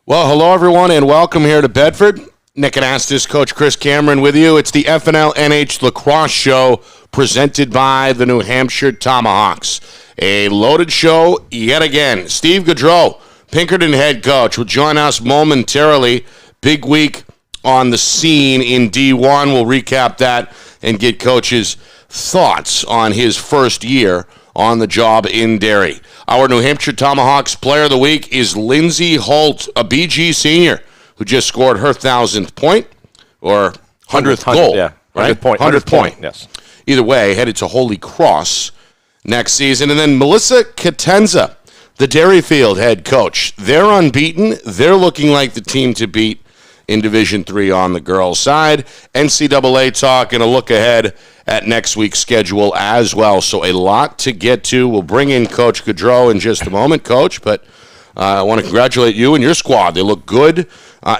Well, hello, everyone, and welcome here to Bedford. Nick Anastas, Coach Chris Cameron with you. It's the FNLNH Lacrosse show presented by the New Hampshire Tomahawks. A loaded show yet again. Steve Goudreau, Pinkerton head coach, will join us momentarily. Big week on the scene in D1. We'll recap that and get Coach's thoughts on his first year on the job in Derry. Our New Hampshire Tomahawks player of the week is Lindsay Holt, a BG senior who just scored her 1,000th point or 100th goal. Yeah, right? 100th point. Yes. Either way, headed to Holy Cross next season. And then Melissa Catenza, the Derryfield head coach. They're unbeaten. They're looking like the team to beat in Division III on the girls' side. NCAA talk and a look ahead at next week's schedule as well. So a lot to get to. We'll bring in Coach Goudreau in just a moment, Coach, but I want to congratulate you and your squad. They look good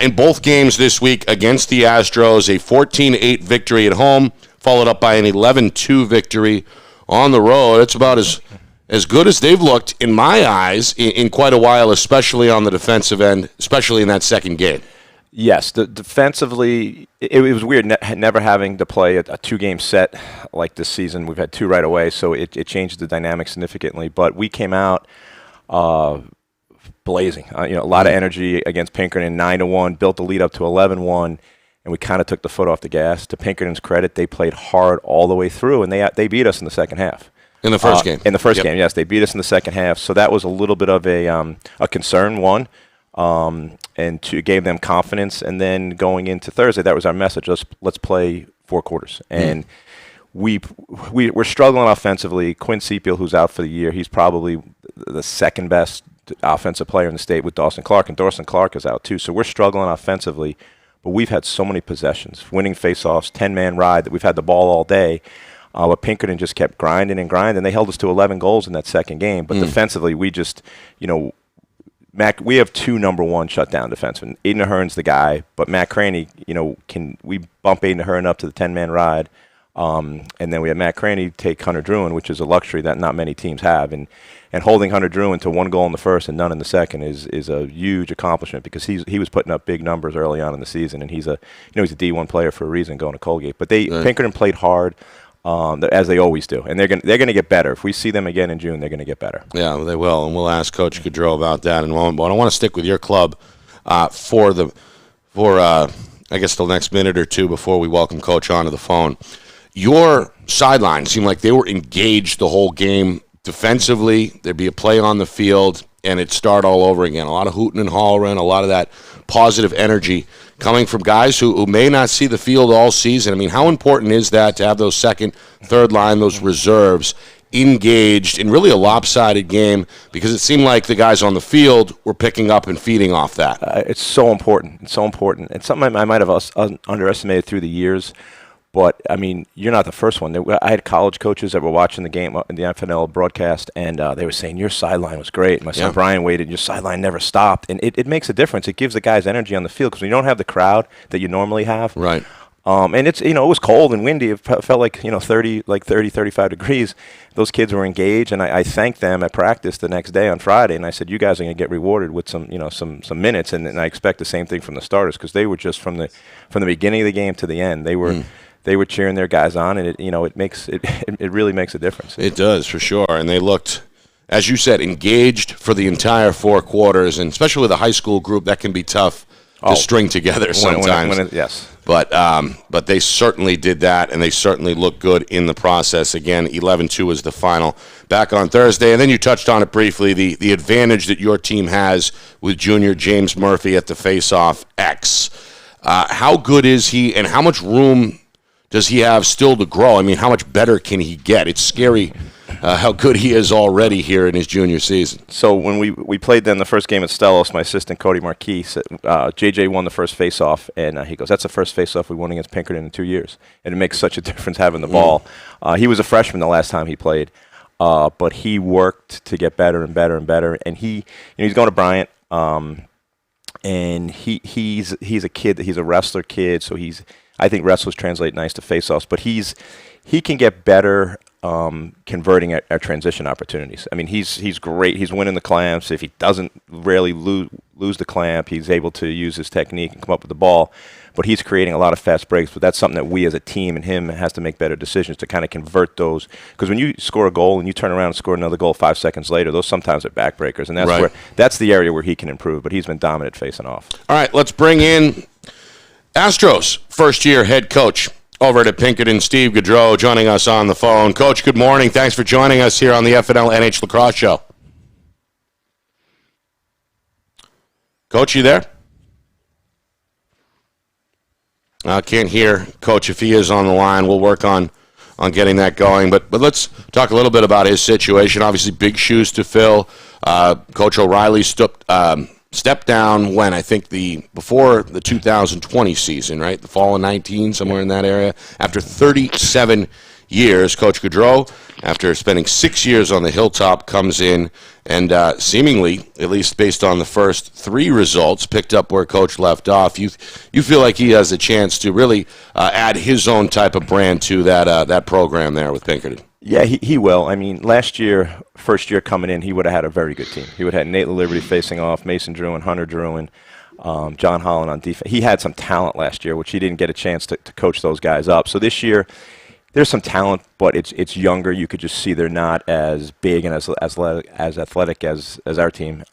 in both games this week against the Astros. A 14-8 victory at home, followed up by an 11-2 victory on the road. It's about as good as they've looked, in my eyes, in quite a while, especially on the defensive end, especially in that second game. Yes, defensively, it was weird never having to play a two-game set like this season. We've had two right away, so it changed the dynamic significantly. But we came out blazing. A lot of energy against Pinkerton, 9-1, built the lead up to 11-1, and we kind of took the foot off the gas. To Pinkerton's credit, they played hard all the way through, and they beat us in the second half. In the first game? In the first game, yes. They beat us in the second half, so that was a little bit of a concern, one. And gave them confidence, and then going into Thursday, that was our message. Let's play four quarters, and we're struggling offensively. Quinn Seapiel, who's out for the year, he's probably the second best offensive player in the state with Dawson Clark, and Dawson Clark is out too. So we're struggling offensively, but we've had so many possessions, winning faceoffs, 10-man ride that we've had the ball all day. But Pinkerton just kept grinding and grinding. They held us to 11 goals in that second game, but defensively, we just, we have two number one shutdown defensemen. Aiden Ahern's the guy, but Matt Craney, we bump Aiden Ahern up to the 10-man ride, and then we have Matt Craney take Hunter Druin, which is a luxury that not many teams have, and holding Hunter Druin to one goal in the first and none in the second is a huge accomplishment because he was putting up big numbers early on in the season, and he's a D1 player for a reason going to Colgate. But Pinkerton played hard. As they always do, and they're going to get better. If we see them again in June, they're going to get better. Yeah, they will, and we'll ask Coach Goudreau about that in a moment. But I want to stick with your club for I guess the next minute or two before we welcome Coach onto the phone. Your sidelines seemed like they were engaged the whole game defensively. There'd be a play on the field, and it'd start all over again. A lot of hooting and hollering, a lot of that positive energy coming from guys who may not see the field all season. I mean, how important is that to have those second, third line, those reserves engaged in really a lopsided game? Because it seemed like the guys on the field were picking up and feeding off that. It's so important. It's so important. It's something I might have underestimated through the years. But, I mean, you're not the first one. I had college coaches that were watching the game in the FNL broadcast, and they were saying, your sideline was great. My son Brian waited, your sideline never stopped. And it makes a difference. It gives the guys energy on the field because when you don't have the crowd that you normally have. Right. And it's, it was cold and windy. It felt like, 30, 35 degrees. Those kids were engaged, and I thanked them at practice the next day on Friday, and I said, you guys are going to get rewarded with some minutes, and I expect the same thing from the starters because they were just from the beginning of the game to the end. They were they were cheering their guys on, and it really makes a difference. It does, for sure. And they looked, as you said, engaged for the entire four quarters, and especially with a high school group, that can be tough to string together sometimes. Yes. But they certainly did that, and they certainly looked good in the process. Again, 11-2 is the final back on Thursday. And then you touched on it briefly, the advantage that your team has with junior James Murphy at the face-off X. How good is he, and how much room does he have still to grow? I mean, how much better can he get? It's scary how good he is already here in his junior season. So when we played them the first game at Stellos, my assistant Cody Marquis said, JJ won the first face-off, and he goes, that's the first face-off we won against Pinkerton in 2 years. And it makes such a difference having the ball. He was a freshman the last time he played, but he worked to get better and better and better. And he's going to Bryant, and he's a kid, he's a wrestler kid, so I think wrestlers translate nice to face-offs, but he can get better converting at transition opportunities. I mean, he's great. He's winning the clamps. If he doesn't rarely lose the clamp. He's able to use his technique and come up with the ball. But he's creating a lot of fast breaks. But that's something that we as a team and him has to make better decisions to kind of convert those. Because when you score a goal and you turn around and score another goal 5 seconds later, those sometimes are backbreakers. And that's the area where he can improve. But he's been dominant facing off. All right, let's bring in Astros first-year head coach over at Pinkerton, Steve Goudreau, joining us on the phone. Coach, good morning. Thanks for joining us here on the FNLNH Lacrosse Show. Coach, you there? I can't hear Coach if he is on the line. We'll work on getting that going. But let's talk a little bit about his situation. Obviously, big shoes to fill. Coach O'Reilly stepped down when, I think, before the 2020 season, right? The fall of 19, somewhere in that area. After 37 years, Coach Goudreau, after spending 6 years on the hilltop, comes in and seemingly, at least based on the first 3 results, picked up where Coach left off. You feel like he has a chance to really add his own type of brand to that program there with Pinkerton? Yeah, he will. I mean, last year, first year coming in, he would have had a very good team. He would have had Nate Liberty facing off, Mason Druin, Hunter Druin, John Holland on defense. He had some talent last year, which he didn't get a chance to coach those guys up. So this year, there's some talent, but it's younger. You could just see they're not as big and as athletic as our team.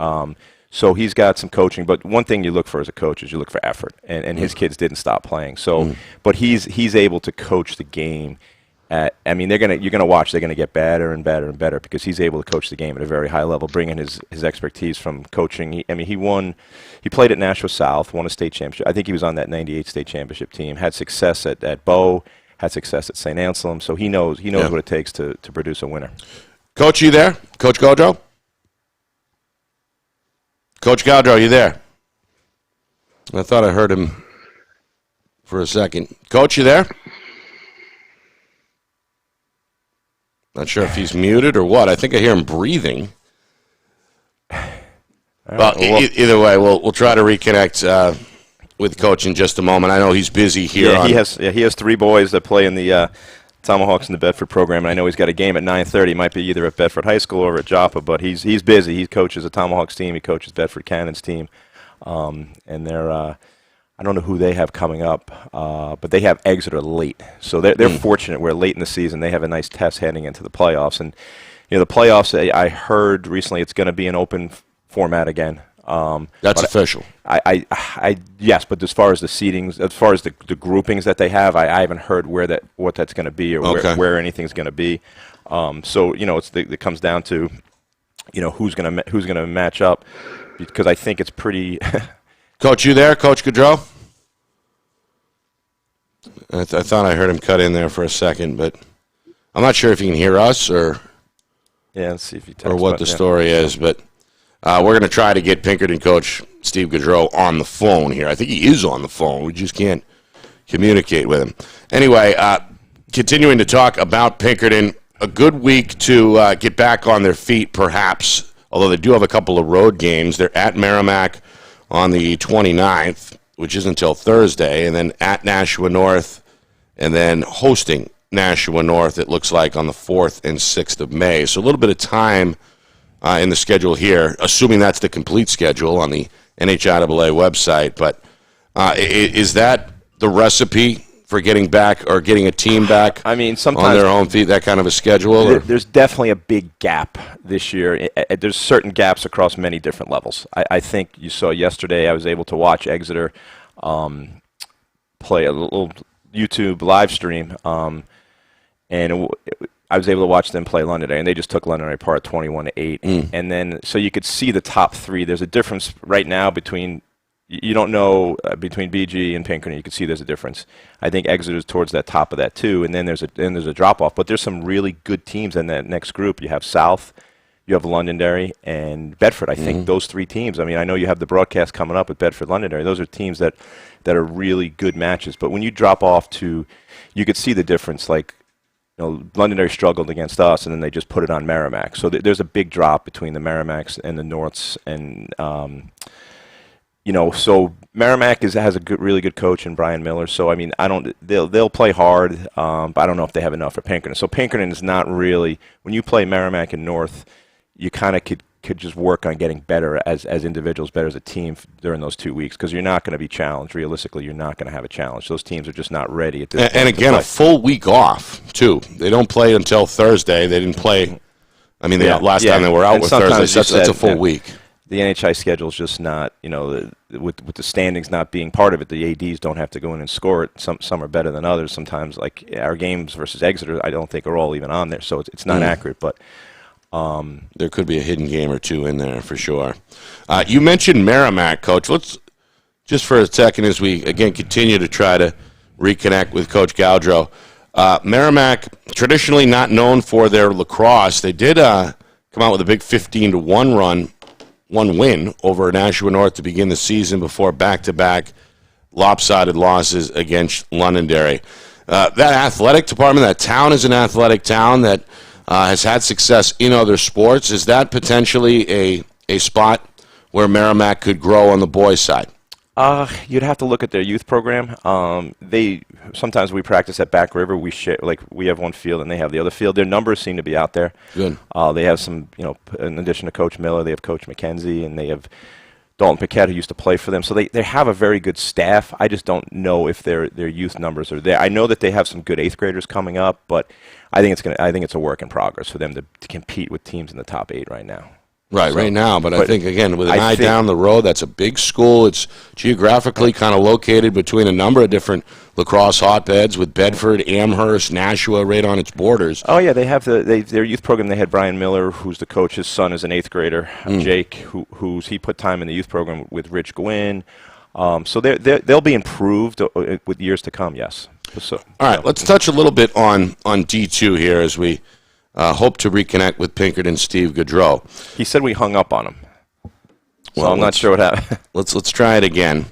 So he's got some coaching. But one thing you look for as a coach is you look for effort, and his kids didn't stop playing. So, but he's able to coach the game. I mean, you're gonna watch. They're gonna get better and better and better because he's able to coach the game at a very high level, bringing his expertise from coaching. He played at Nashua South, won a state championship. I think he was on that '98 state championship team. Had success at Bow, had success at St. Anselm. So he knows what it takes to produce a winner. Coach, you there? Coach Goudreau? Coach Goudreau, you there? I thought I heard him for a second. Coach, you there? Not sure if he's muted or what. I think I hear him breathing. Well, either way, we'll try to reconnect with Coach in just a moment. I know he's busy here. Yeah, he has 3 boys that play in the Tomahawks in the Bedford program, and I know he's got a game at 9:30. He might be either at Bedford High School or at Joppa, but he's busy. He coaches a Tomahawks team. He coaches Bedford Cannon's team, and they're I don't know who they have coming up, but they have Exeter late. So they're fortunate where late in the season they have a nice test heading into the playoffs. And the playoffs, I heard recently it's going to be an open format again. That's official. Yes, but as far as the seedings, as far as the groupings that they have, I haven't heard what that's going to be or where anything's going to be. So it comes down to who's going to match up, because I think it's pretty. Coach, you there? Coach Goudreau? I thought I heard him cut in there for a second, but I'm not sure if he can hear us or let's see if he or what the story is. But we're going to try to get Pinkerton coach Steve Goudreau on the phone here. I think he is on the phone. We just can't communicate with him. Anyway, continuing to talk about Pinkerton, a good week to get back on their feet, perhaps, although they do have a couple of road games. They're at Merrimack on the 29th, which is until Thursday, and then at Nashua North, and then hosting Nashua North, it looks like, on the 4th and 6th of May. So a little bit of time in the schedule here, assuming that's the complete schedule on the NHIAA website. But is that the recipe for getting back or getting a team back sometimes on their own feet, that kind of a schedule? There's definitely a big gap this year. There's certain gaps across many different levels. I think you saw yesterday I was able to watch Exeter play a little YouTube live stream, and I was able to watch them play Londonderry, and they just took Londonderry apart 21-8. And then so you could see the top 3. There's a difference right now between you don't know between BG and Pinkerton. You can see there's a difference. I think Exeter's towards that top of that too, and then there's a drop off. But there's some really good teams in that next group. You have South, you have Londonderry, and Bedford. I think those 3 teams. I know you have the broadcast coming up with Bedford, Londonderry. Those are teams that are really good matches. But when you drop off to, you could see the difference. Like Londonderry struggled against us, and then they just put it on Merrimack. So there's a big drop between the Merrimacks and the Norths, and so Merrimack has a really good coach in Brian Miller. So they'll play hard, but I don't know if they have enough for Pinkerton. So Pinkerton is not really, when you play Merrimack and North, you kind of could could just work on getting better as individuals, better as a team during those 2 weeks, because you're not going to be challenged. Realistically, you're not going to have a challenge. Those teams are just not ready at this point. And again, a full week off, too. They don't play until Thursday. They didn't play. I mean, last time they were out with Thursday, so that's a full week. The NHI schedule is just not, with the standings not being part of it, the ADs don't have to go in and score it. Some are better than others. Sometimes, like our games versus Exeter, I don't think are all even on there, so it's not accurate. But there could be a hidden game or two in there for sure. You mentioned Merrimack, Coach. Let's just for a second, as we again continue to try to reconnect with Coach Goudreau. Merrimack, traditionally not known for their lacrosse, they did come out with a big 15-1 one win over Nashua North to begin the season before back-to-back lopsided losses against Londonderry. That athletic department, that town is an athletic town that has had success in other sports. Is that potentially a spot where Merrimack could grow on the boys' side? You'd have to look at their youth program. Sometimes we practice at Back River. We have one field and they have the other field. Their numbers seem to be out there. Good. They have some, in addition to Coach Miller, they have Coach McKenzie and they have Dalton Paquette who used to play for them. So they have a very good staff. I just don't know if their youth numbers are there. I know that they have some good 8th graders coming up, but I think it's a work in progress for them to compete with teams in the top 8 right now. Right now, but I think, again, with an eye down the road, that's a big school. It's geographically kind of located between a number of different lacrosse hotbeds with Bedford, Amherst, Nashua right on its borders. Oh, yeah, they have their youth program. They had Brian Miller, who's the coach. His son is an 8th grader, Jake, he put time in the youth program with Rich Gwynn. So they'll be improved with years to come, yes. So, all right, let's touch a little bit on D2 here as we hope to reconnect with Pinkerton Steve Goudreau. He said we hung up on him. Well, I'm not sure what happened. Let's try it again.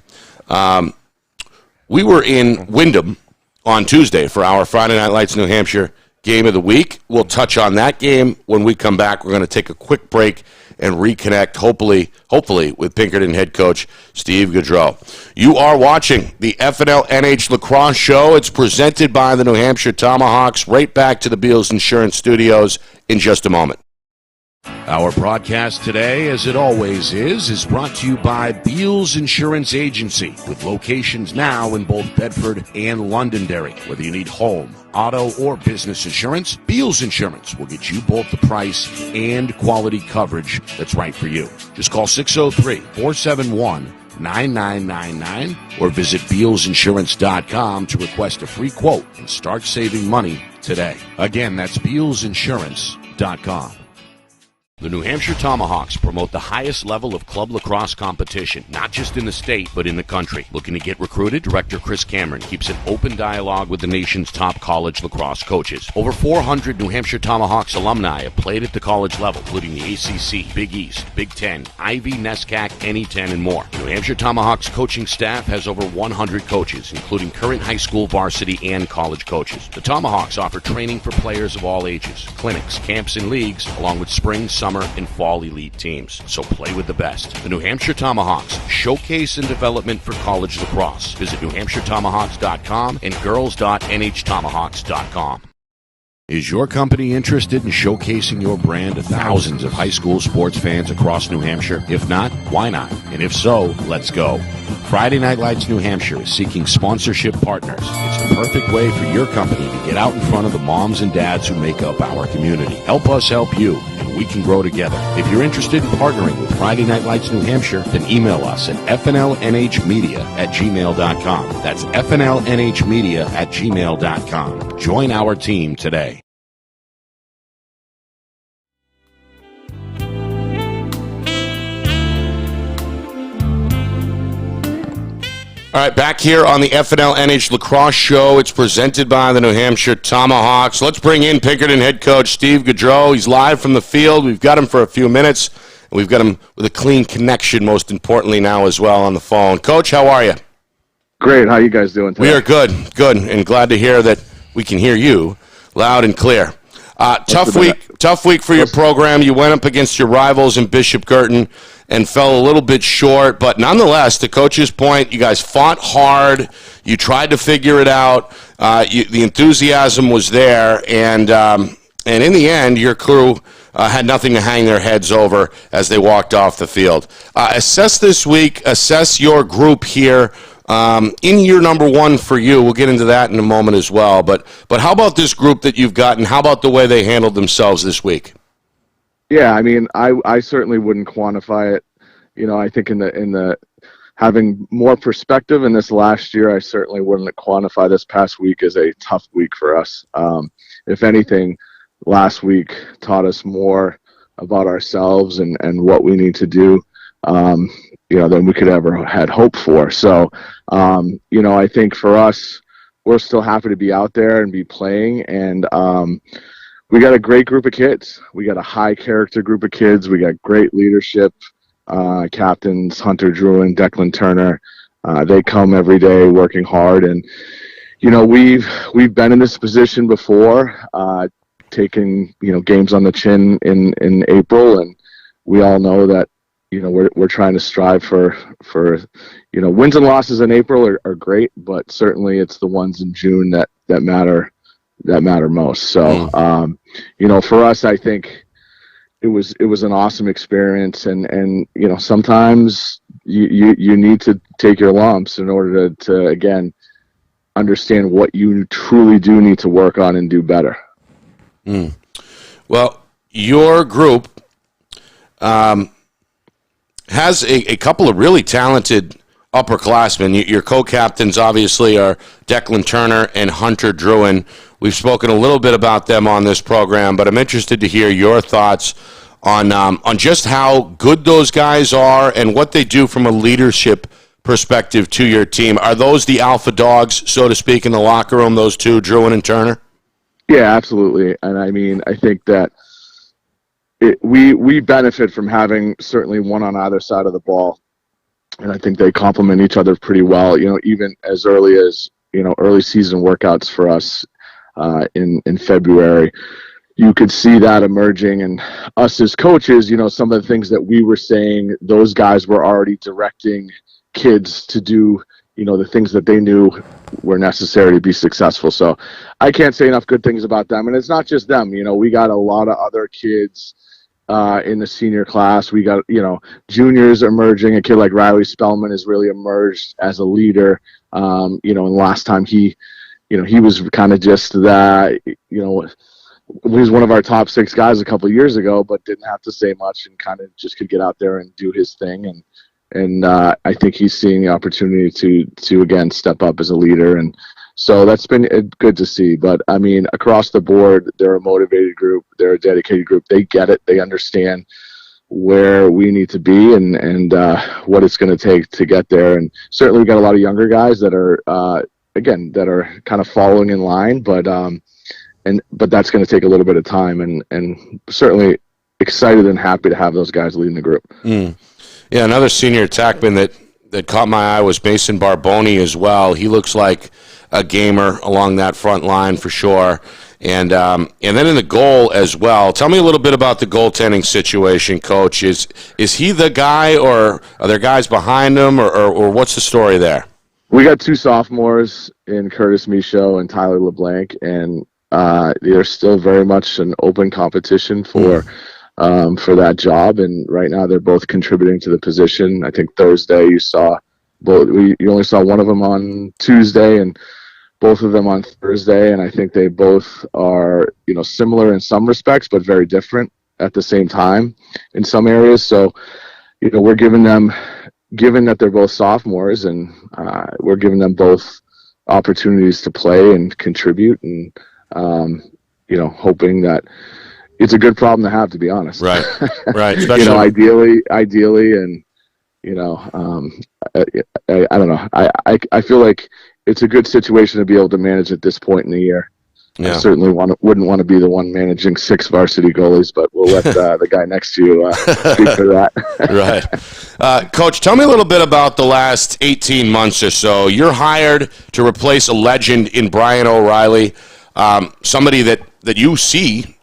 We were in Wyndham on Tuesday for our Friday Night Lights New Hampshire game of the week. We'll touch on that game when we come back. We're going to take a quick break and reconnect, hopefully, with Pinkerton head coach Steve Goudreau. You are watching the FNLNH Lacrosse Show. It's presented by the New Hampshire Tomahawks. Right back to the Beals Insurance Studios in just a moment. Our broadcast today, as it always is brought to you by Beals Insurance Agency, with locations now in both Bedford and Londonderry. Whether you need home, auto, or business insurance, Beals Insurance will get you both the price and quality coverage that's right for you. Just call 603-471-9999 or visit BealsInsurance.com to request a free quote and start saving money today. Again, that's BealsInsurance.com. The New Hampshire Tomahawks promote the highest level of club lacrosse competition, not just in the state, but in the country. Looking to get recruited? Director Chris Cameron keeps an open dialogue with the nation's top college lacrosse coaches. Over 400 New Hampshire Tomahawks alumni have played at the college level, including the ACC, Big East, Big Ten, Ivy, NESCAC, NE10, and more. The New Hampshire Tomahawks coaching staff has over 100 coaches, including current high school, varsity, and college coaches. The Tomahawks offer training for players of all ages, clinics, camps, and leagues, along with spring, summer, and fall elite teams. So play with the best. The New Hampshire Tomahawks, showcase and development for college lacrosse. Visit NewHampshireTomahawks.com and girls.nhtomahawks.com. Is your company interested in showcasing your brand to thousands of high school sports fans across New Hampshire? If not, why not? And if so, let's go. Friday Night Lights New Hampshire is seeking sponsorship partners. It's the perfect way for your company to get out in front of the moms and dads who make up our community. Help us help you, and we can grow together. If you're interested in partnering with Friday Night Lights New Hampshire, then email us at fnlnhmedia@gmail.com. That's fnlnhmedia@gmail.com. Join our team today. All right, back here on the FNLNH Lacrosse Show. It's presented by the New Hampshire Tomahawks. Let's bring in Pinkerton head coach Steve Goudreau. He's live from the field. We've got him for a few minutes, and we've got him with a clean connection, most importantly now as well, on the phone. Coach, how are you? Great. How you guys doing today? We are good, and glad to hear that we can hear you loud and clear. Tough week for your program. You went up against your rivals in Bishop Girton and fell a little bit short, but nonetheless, to Coach's point, you guys fought hard. You tried to figure it out. The enthusiasm was there, and in the end, your crew had nothing to hang their heads over as they walked off the field. Assess this week, assess your group here in year number one for you. We'll get into that in a moment as well. But how about this group that you've got, and how about the way they handled themselves this week? Yeah, I mean, I certainly wouldn't quantify it. I think in the having more perspective in this last year, I certainly wouldn't quantify this past week as a tough week for us. If anything, last week taught us more about ourselves and what we need to do, than we could ever had hoped for. So, I think for us, we're still happy to be out there and be playing. And we got a great group of kids. We got a high character group of kids. We got great leadership. Captains Hunter Drew and Declan Turner, they come every day working hard, and we've been in this position before, taking games on the chin in April, and we all know that we're trying to strive for wins and losses in April are great, but certainly it's the ones in June that matter most. So for us, I think it was an awesome experience, and sometimes you need to take your lumps in order to again understand what you truly do need to work on and do better. Well, your group has a couple of really talented upperclassmen. Your co-captains obviously are Declan Turner and Hunter Druin. We've spoken a little bit about them on this program, but I'm interested to hear your thoughts on just how good those guys are and what they do from a leadership perspective to your team. Are those the alpha dogs, so to speak, in the locker room, those two, Druin and Turner? Yeah, absolutely. And I mean, I think that we benefit from having certainly one on either side of the ball. And I think they complement each other pretty well, even as early as, early season workouts for us in February. You could see that emerging, and us as coaches, some of the things that we were saying, those guys were already directing kids to do, the things that they knew were necessary to be successful. So I can't say enough good things about them. And it's not just them, we got a lot of other kids in the senior class. We got, juniors emerging. A kid like Riley Spellman has really emerged as a leader. And last time he was kind of just that, he was one of our top 6 guys a couple of years ago, but didn't have to say much and kind of just could get out there and do his thing. And I think he's seeing the opportunity to again step up as a leader. And so that's been good to see. But I mean, across the board, they're a motivated group. They're a dedicated group. They get it. They understand where we need to be and what it's going to take to get there. And certainly we got a lot of younger guys that are, that are kind of following in line, but that's going to take a little bit of time, and certainly excited and happy to have those guys leading the group. Yeah, another senior attackman that caught my eye was Mason Barboni as well. He looks like a gamer along that front line for sure. And then in the goal as well. Tell me a little bit about the goaltending situation, Coach. Is he the guy, or are there guys behind him, or what's the story there? We got 2 sophomores in Curtis Michaud and Tyler LeBlanc, and they're still very much an open competition for that job. And right now they're both contributing to the position. I think Thursday you only saw one of them on Tuesday and both of them on Thursday. And I think they both are, similar in some respects, but very different at the same time in some areas. So, we're given that they're both sophomores, and we're giving them both opportunities to play and contribute, and hoping that it's a good problem to have, to be honest. Right. Especially, ideally, and I don't know. I feel like it's a good situation to be able to manage at this point in the year. Yeah. I certainly wouldn't want to be the one managing 6 varsity goalies, but we'll let the guy next to you speak for that. Right. Coach, tell me a little bit about the last 18 months or so. You're hired to replace a legend in Brian O'Reilly, somebody that you see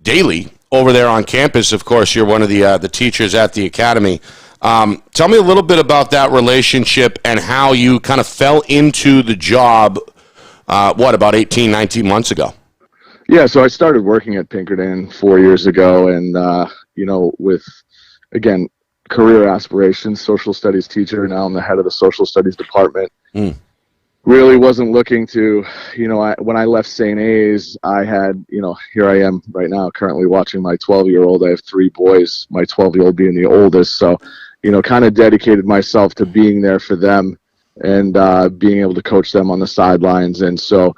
daily over there on campus. Of course, you're one of the teachers at the academy. Tell me a little bit about that relationship and how you kind of fell into the job, about 18, 19 months ago? Yeah, so I started working at Pinkerton 4 years ago, and with again career aspirations, social studies teacher. Now I'm the head of the social studies department. Really wasn't looking to, when I left St. A's, I had, here I am right now currently watching my 12-year-old. I have 3 boys, my 12-year-old being the oldest. So, kind of dedicated myself to being there for them and being able to coach them on the sidelines. And so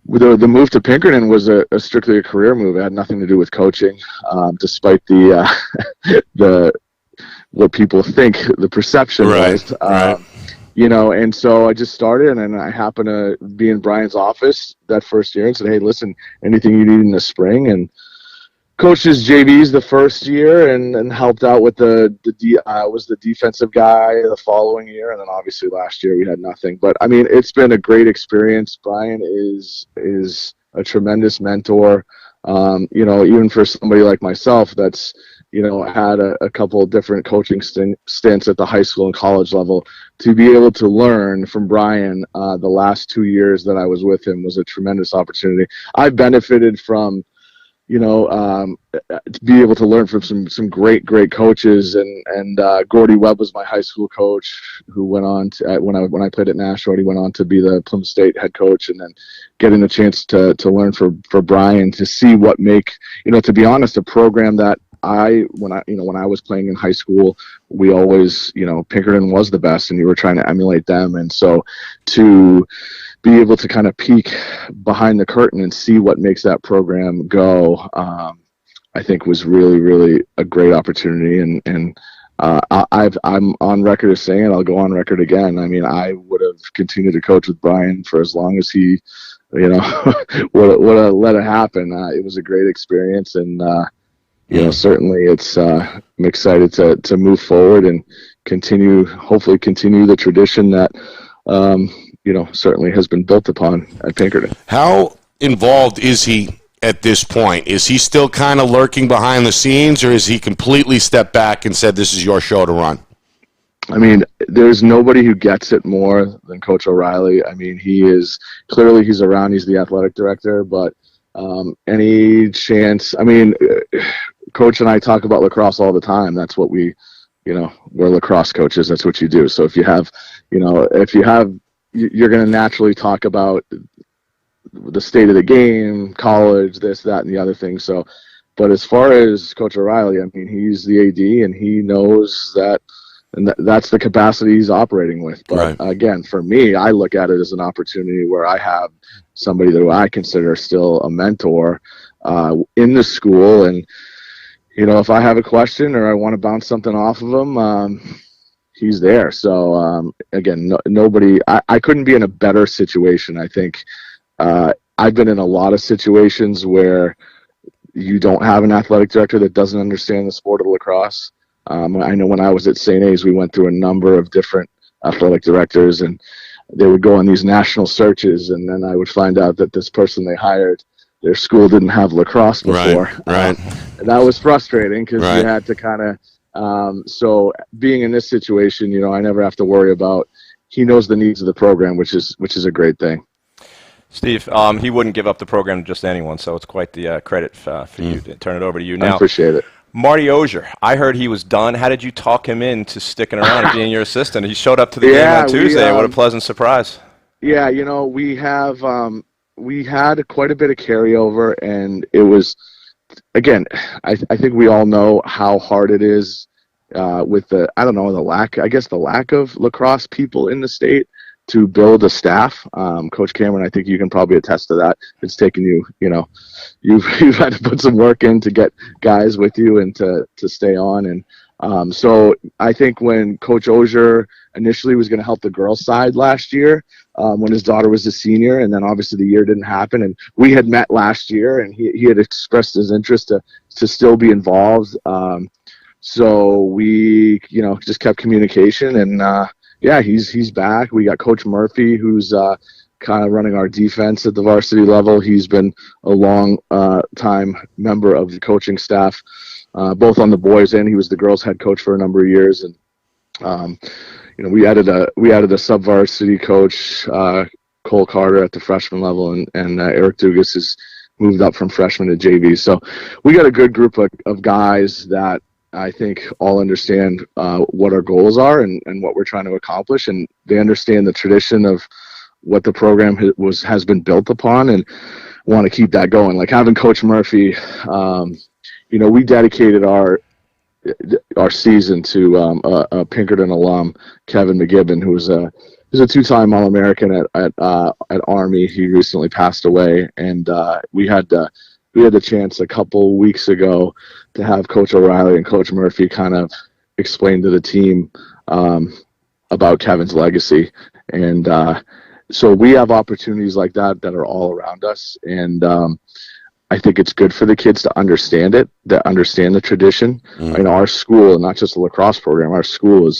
the move to Pinkerton was a strictly a career move. It had nothing to do with coaching, despite the what people think the perception was. Right. And so I just started, and I happened to be in Brian's office that first year and said, hey, listen, anything you need in the spring? And coached his JVs the first year and helped out with was the defensive guy the following year. And then obviously last year we had nothing. But, I mean, it's been a great experience. Brian is a tremendous mentor, even for somebody like myself that's, had a couple of different coaching stints at the high school and college level. To be able to learn from Brian the last 2 years that I was with him was a tremendous opportunity. I benefited from, to be able to learn from some great coaches, and Gordy Webb was my high school coach, who went on to when I played at Nashua, he went on to be the Plymouth State head coach, and then getting a chance to learn for Brian, to see what to be honest, a program that when I was playing in high school, we always, Pinkerton was the best, and you were trying to emulate them. And so to be able to kind of peek behind the curtain and see what makes that program go, I think was really, really a great opportunity. And I'm on record as saying it, I'll go on record again. I mean, I would have continued to coach with Brian for as long as he, would have let it happen. It was a great experience, and certainly I'm excited to move forward and hopefully continue the tradition that, certainly has been built upon at Pinkerton. How involved is he at this point? Is he still kind of lurking behind the scenes, or is he completely stepped back and said, this is your show to run? I mean, there's nobody who gets it more than Coach O'Reilly. I mean, he's around, he's the athletic director, but any chance, I mean, Coach and I talk about lacrosse all the time. That's what we're lacrosse coaches. That's what you do. So if you have, you're going to naturally talk about the state of the game, college, this, that, and the other thing. So, but as far as Coach O'Reilly, I mean, he's the AD, and he knows that, and that's the capacity he's operating with. But Again, for me, I look at it as an opportunity where I have somebody that I consider still a mentor in the school. And, if I have a question or I want to bounce something off of him, he's there. So, again, nobody, I couldn't be in a better situation. I think I've been in a lot of situations where you don't have an athletic director that doesn't understand the sport of lacrosse. I know when I was at St. A's, we went through a number of different athletic directors, and they would go on these national searches, and then I would find out that this person they hired, their school didn't have lacrosse before. Right. And that was frustrating because you had to kind of so being in this situation, I never have to worry about. He knows the needs of the program, which is a great thing. Steve, he wouldn't give up the program to just anyone, so it's quite the credit for you to turn it over to you now. I appreciate it. Marty Ogier, I heard he was done. How did you talk him into sticking around and being your assistant? He showed up to the game on Tuesday. What a pleasant surprise. Yeah, we had quite a bit of carryover, and it was, again, I think we all know how hard it is with the lack of lacrosse people in the state to build a staff. Coach Cameron, I think you can probably attest to that. It's taken you, you've had to put some work in to get guys with you and to stay on. And so I think when Coach Ogier initially was going to help the girls' side last year, when his daughter was a senior, and then obviously the year didn't happen, and we had met last year, and he had expressed his interest to still be involved. So we, just kept communication, and he's back. We got Coach Murphy, who's kind of running our defense at the varsity level. He's been a long time member of the coaching staff, both on the boys, and he was the girls' head coach for a number of years. And we added a sub-varsity coach, Cole Carter, at the freshman level, and Eric Dugas is moved up from freshman to JV. So we got a good group of guys that I think all understand what our goals are and what we're trying to accomplish, and they understand the tradition of what the program has been built upon, and want to keep that going. Like having Coach Murphy, we dedicated our season to a Pinkerton alum, Kevin McGibbon, who's a two-time All-American at Army. He recently passed away, and we had the chance a couple weeks ago to have Coach O'Reilly and Coach Murphy kind of explain to the team about Kevin's legacy. And so we have opportunities like that are all around us. And I think it's good for the kids to understand it, that understand the tradition. In our school, and not just the lacrosse program, our school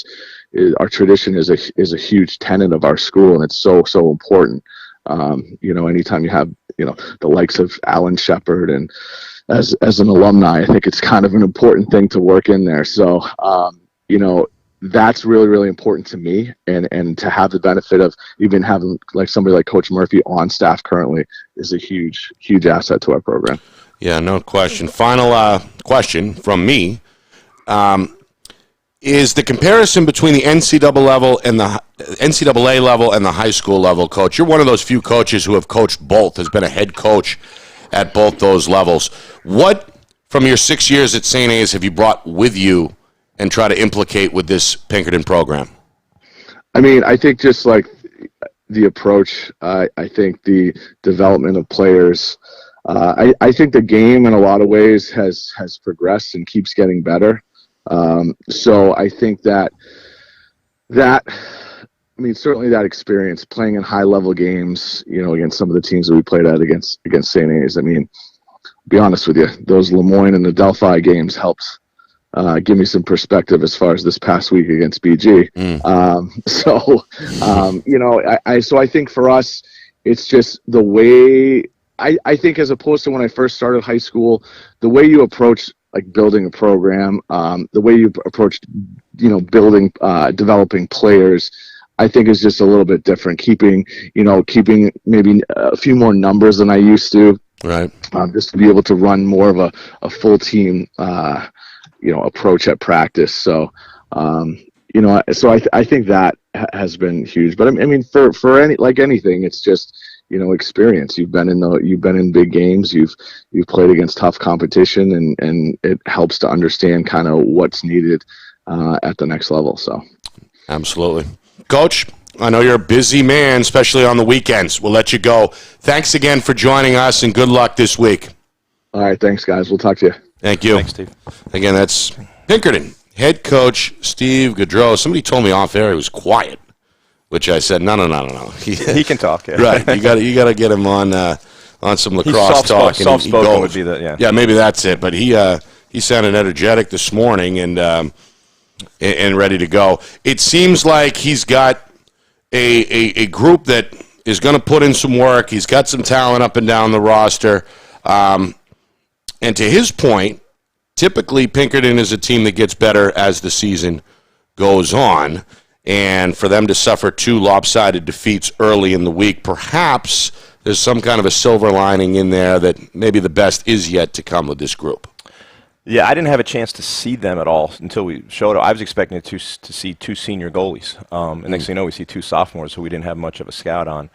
our tradition is a huge tenet of our school, and it's so important. Anytime you have the likes of Alan Shepard, and as an alumni, I think it's kind of an important thing to work in there. So that's really, really important to me, and to have the benefit of even having like somebody like Coach Murphy on staff currently is a huge asset to our program. Yeah, no question. Final question from me. Is the comparison between the NCAA level and the high school level, Coach? You're one of those few coaches who have coached both, has been a head coach at both those levels. What, from your 6 years at St. A's, have you brought with you and try to implicate with this Pinkerton program? I mean, I think just like the approach, I think the development of players, I think the game in a lot of ways has progressed and keeps getting better. So I think that certainly that experience playing in high level games, against some of the teams that we played at against St. A's. I mean, be honest with you, those Lemoyne and the Delphi games helped give me some perspective as far as this past week against BG. So I think for us, it's just the way I think, as opposed to when I first started high school, the way you approach like building a program, the way you approach, building, developing players, I think is just a little bit different. Keeping maybe a few more numbers than I used to, right? Just to be able to run more of a full team, approach at practice. So, I think that has been huge. But I mean, for anything, it's just, experience. You've been in big games. You've played against tough competition, and it helps to understand kind of what's needed at the next level. So, absolutely, Coach. I know you're a busy man, especially on the weekends. We'll let you go. Thanks again for joining us, and good luck this week. All right, thanks, guys. We'll talk to you. Thank you. Thanks, Steve. Again, that's Pinkerton head coach Steve Goudreau. Somebody told me off air he was quiet, which I said, no. He can talk. Yeah. Right. You got to get him on some lacrosse talk. Soft-spoken would be the, yeah. Yeah, maybe that's it. But he sounded energetic this morning and ready to go. It seems like he's got a group that is going to put in some work. He's got some talent up and down the roster. And to his point, typically Pinkerton is a team that gets better as the season goes on. And for them to suffer two lopsided defeats early in the week, perhaps there's some kind of a silver lining in there that maybe the best is yet to come with this group. Yeah, I didn't have a chance to see them at all until we showed up. I was expecting to see two senior goalies. And next thing you know, we see two sophomores who we didn't have much of a scout on.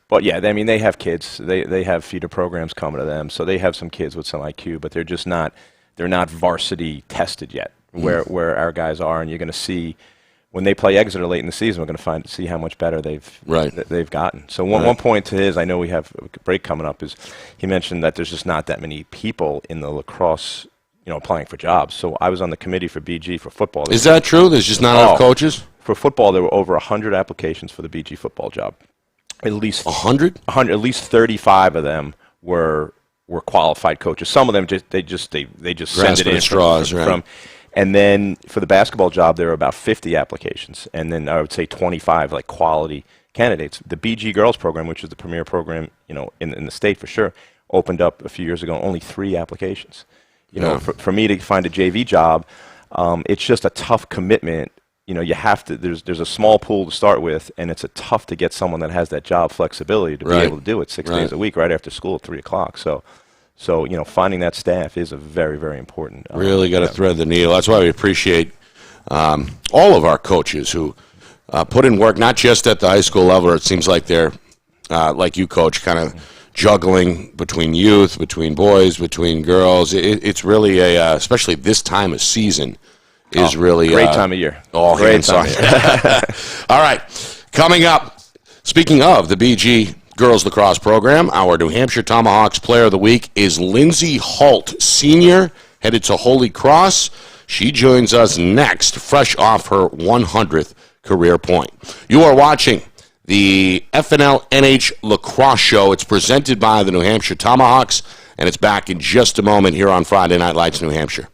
But yeah, I mean, they have kids. They have feeder programs coming to them, so they have some kids with some IQ, but they're just not varsity tested yet, where our guys are. And you're going to see when they play Exeter late in the season, we're going to see how much better they've gotten. So one point to his, I know we have a break coming up, is he mentioned that there's just not that many people in the lacrosse, applying for jobs. So I was on the committee for BG for football. Is that true? There's just not enough coaches? For football, there were over 100 applications for the BG football job. At least 100? 100. At least 35 of them were qualified coaches. Some of them they just send it in straws, right? And then for the basketball job, there were about 50 applications, and then I would say 25 like quality candidates. The BG girls program, which is the premier program, in the state for sure, opened up a few years ago. Only 3 applications. For me to find a JV job, it's just a tough commitment you have to. There's a small pool to start with, and it's tough to get someone that has that job flexibility to be able to do it 6 days a week, right after school at 3:00. So finding that staff is a very, very important. Really got to thread the needle. That's why we appreciate all of our coaches who put in work, not just at the high school level. It seems like they're, like you, Coach, kind of juggling between youth, between boys, between girls. It's really especially this time of season, is really great time of year. All hands on. All right, coming up, speaking of the BG Girls Lacrosse Program, our New Hampshire Tomahawks Player of the Week is Lindsay Holt, senior, headed to Holy Cross. She joins us next, fresh off her 100th career point. You are watching the FNLNH Lacrosse Show. It's presented by the New Hampshire Tomahawks, and it's back in just a moment here on Friday Night Lights, New Hampshire.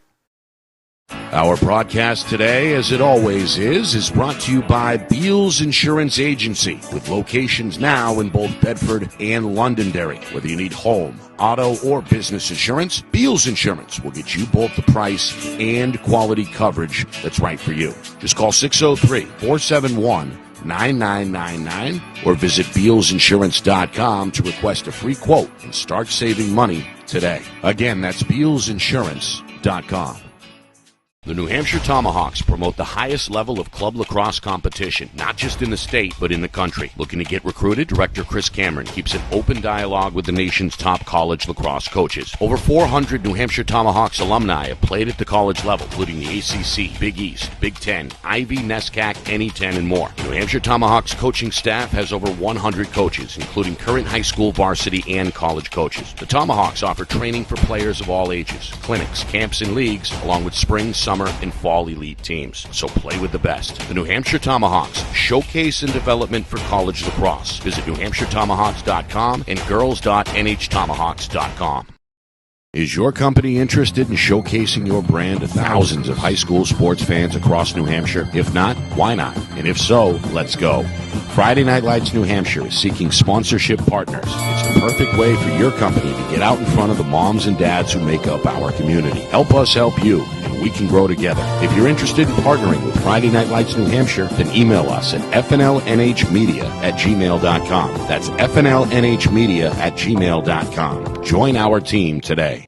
Our broadcast today, as it always is brought to you by Beals Insurance Agency, with locations now in both Bedford and Londonderry. Whether you need home, auto, or business insurance, Beals Insurance will get you both the price and quality coverage that's right for you. Just call 603-471-9999 or visit BealsInsurance.com to request a free quote and start saving money today. Again, that's BealsInsurance.com. The New Hampshire Tomahawks promote the highest level of club lacrosse competition, not just in the state, but in the country. Looking to get recruited? Director Chris Cameron keeps an open dialogue with the nation's top college lacrosse coaches. Over 400 New Hampshire Tomahawks alumni have played at the college level, including the ACC, Big East, Big Ten, Ivy, NESCAC, NE10, and more. The New Hampshire Tomahawks coaching staff has over 100 coaches, including current high school, varsity, and college coaches. The Tomahawks offer training for players of all ages, clinics, camps, and leagues, along with spring, summer, and fall elite teams. So play with the best. The New Hampshire Tomahawks, showcase and development for college lacrosse. Visit NewHampshireTomahawks.com and girls.nhtomahawks.com. Is your company interested in showcasing your brand to thousands of high school sports fans across New Hampshire? If not, why not? And if so, let's go. Friday Night Lights New Hampshire is seeking sponsorship partners. It's the perfect way for your company to get out in front of the moms and dads who make up our community. Help us help you, and we can grow together. If you're interested in partnering with Friday Night Lights New Hampshire, then email us at fnlnhmedia@gmail.com. That's fnlnhmedia@gmail.com. Join our team today.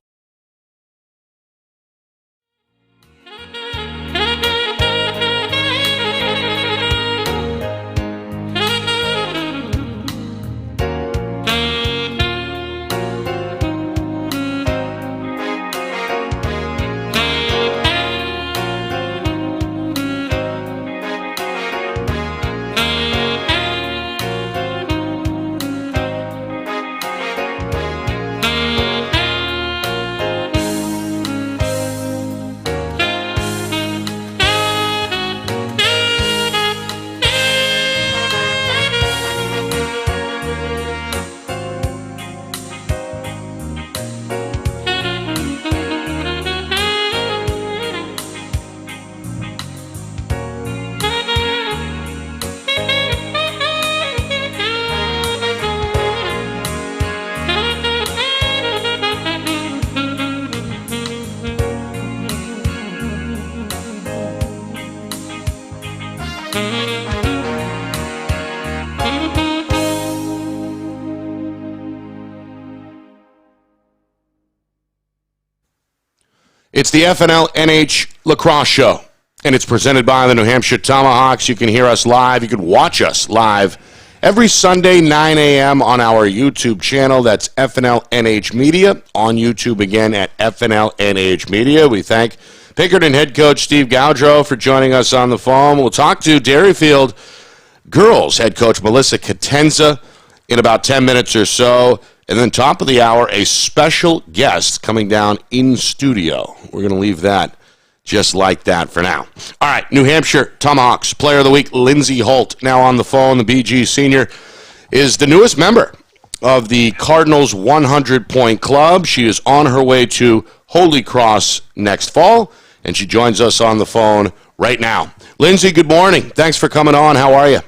It's the FNLNH Lacrosse Show, and it's presented by the New Hampshire Tomahawks. You can hear us live. You can watch us live every Sunday, 9 a.m. on our YouTube channel. That's FNLNH Media. On YouTube again at FNLNH Media. We thank Pinkerton head coach Steve Goudreau for joining us on the phone. We'll talk to Derryfield girls head coach Melissa Catenza in about 10 minutes or so. And then top of the hour, a special guest coming down in studio. We're going to leave that just like that for now. All right, New Hampshire Tomahawks Player of the Week, Lindsay Holt, now on the phone. The BG senior is the newest member of the Cardinals 100-point club. She is on her way to Holy Cross next fall, and she joins us on the phone right now. Lindsay, good morning. Thanks for coming on. How are you?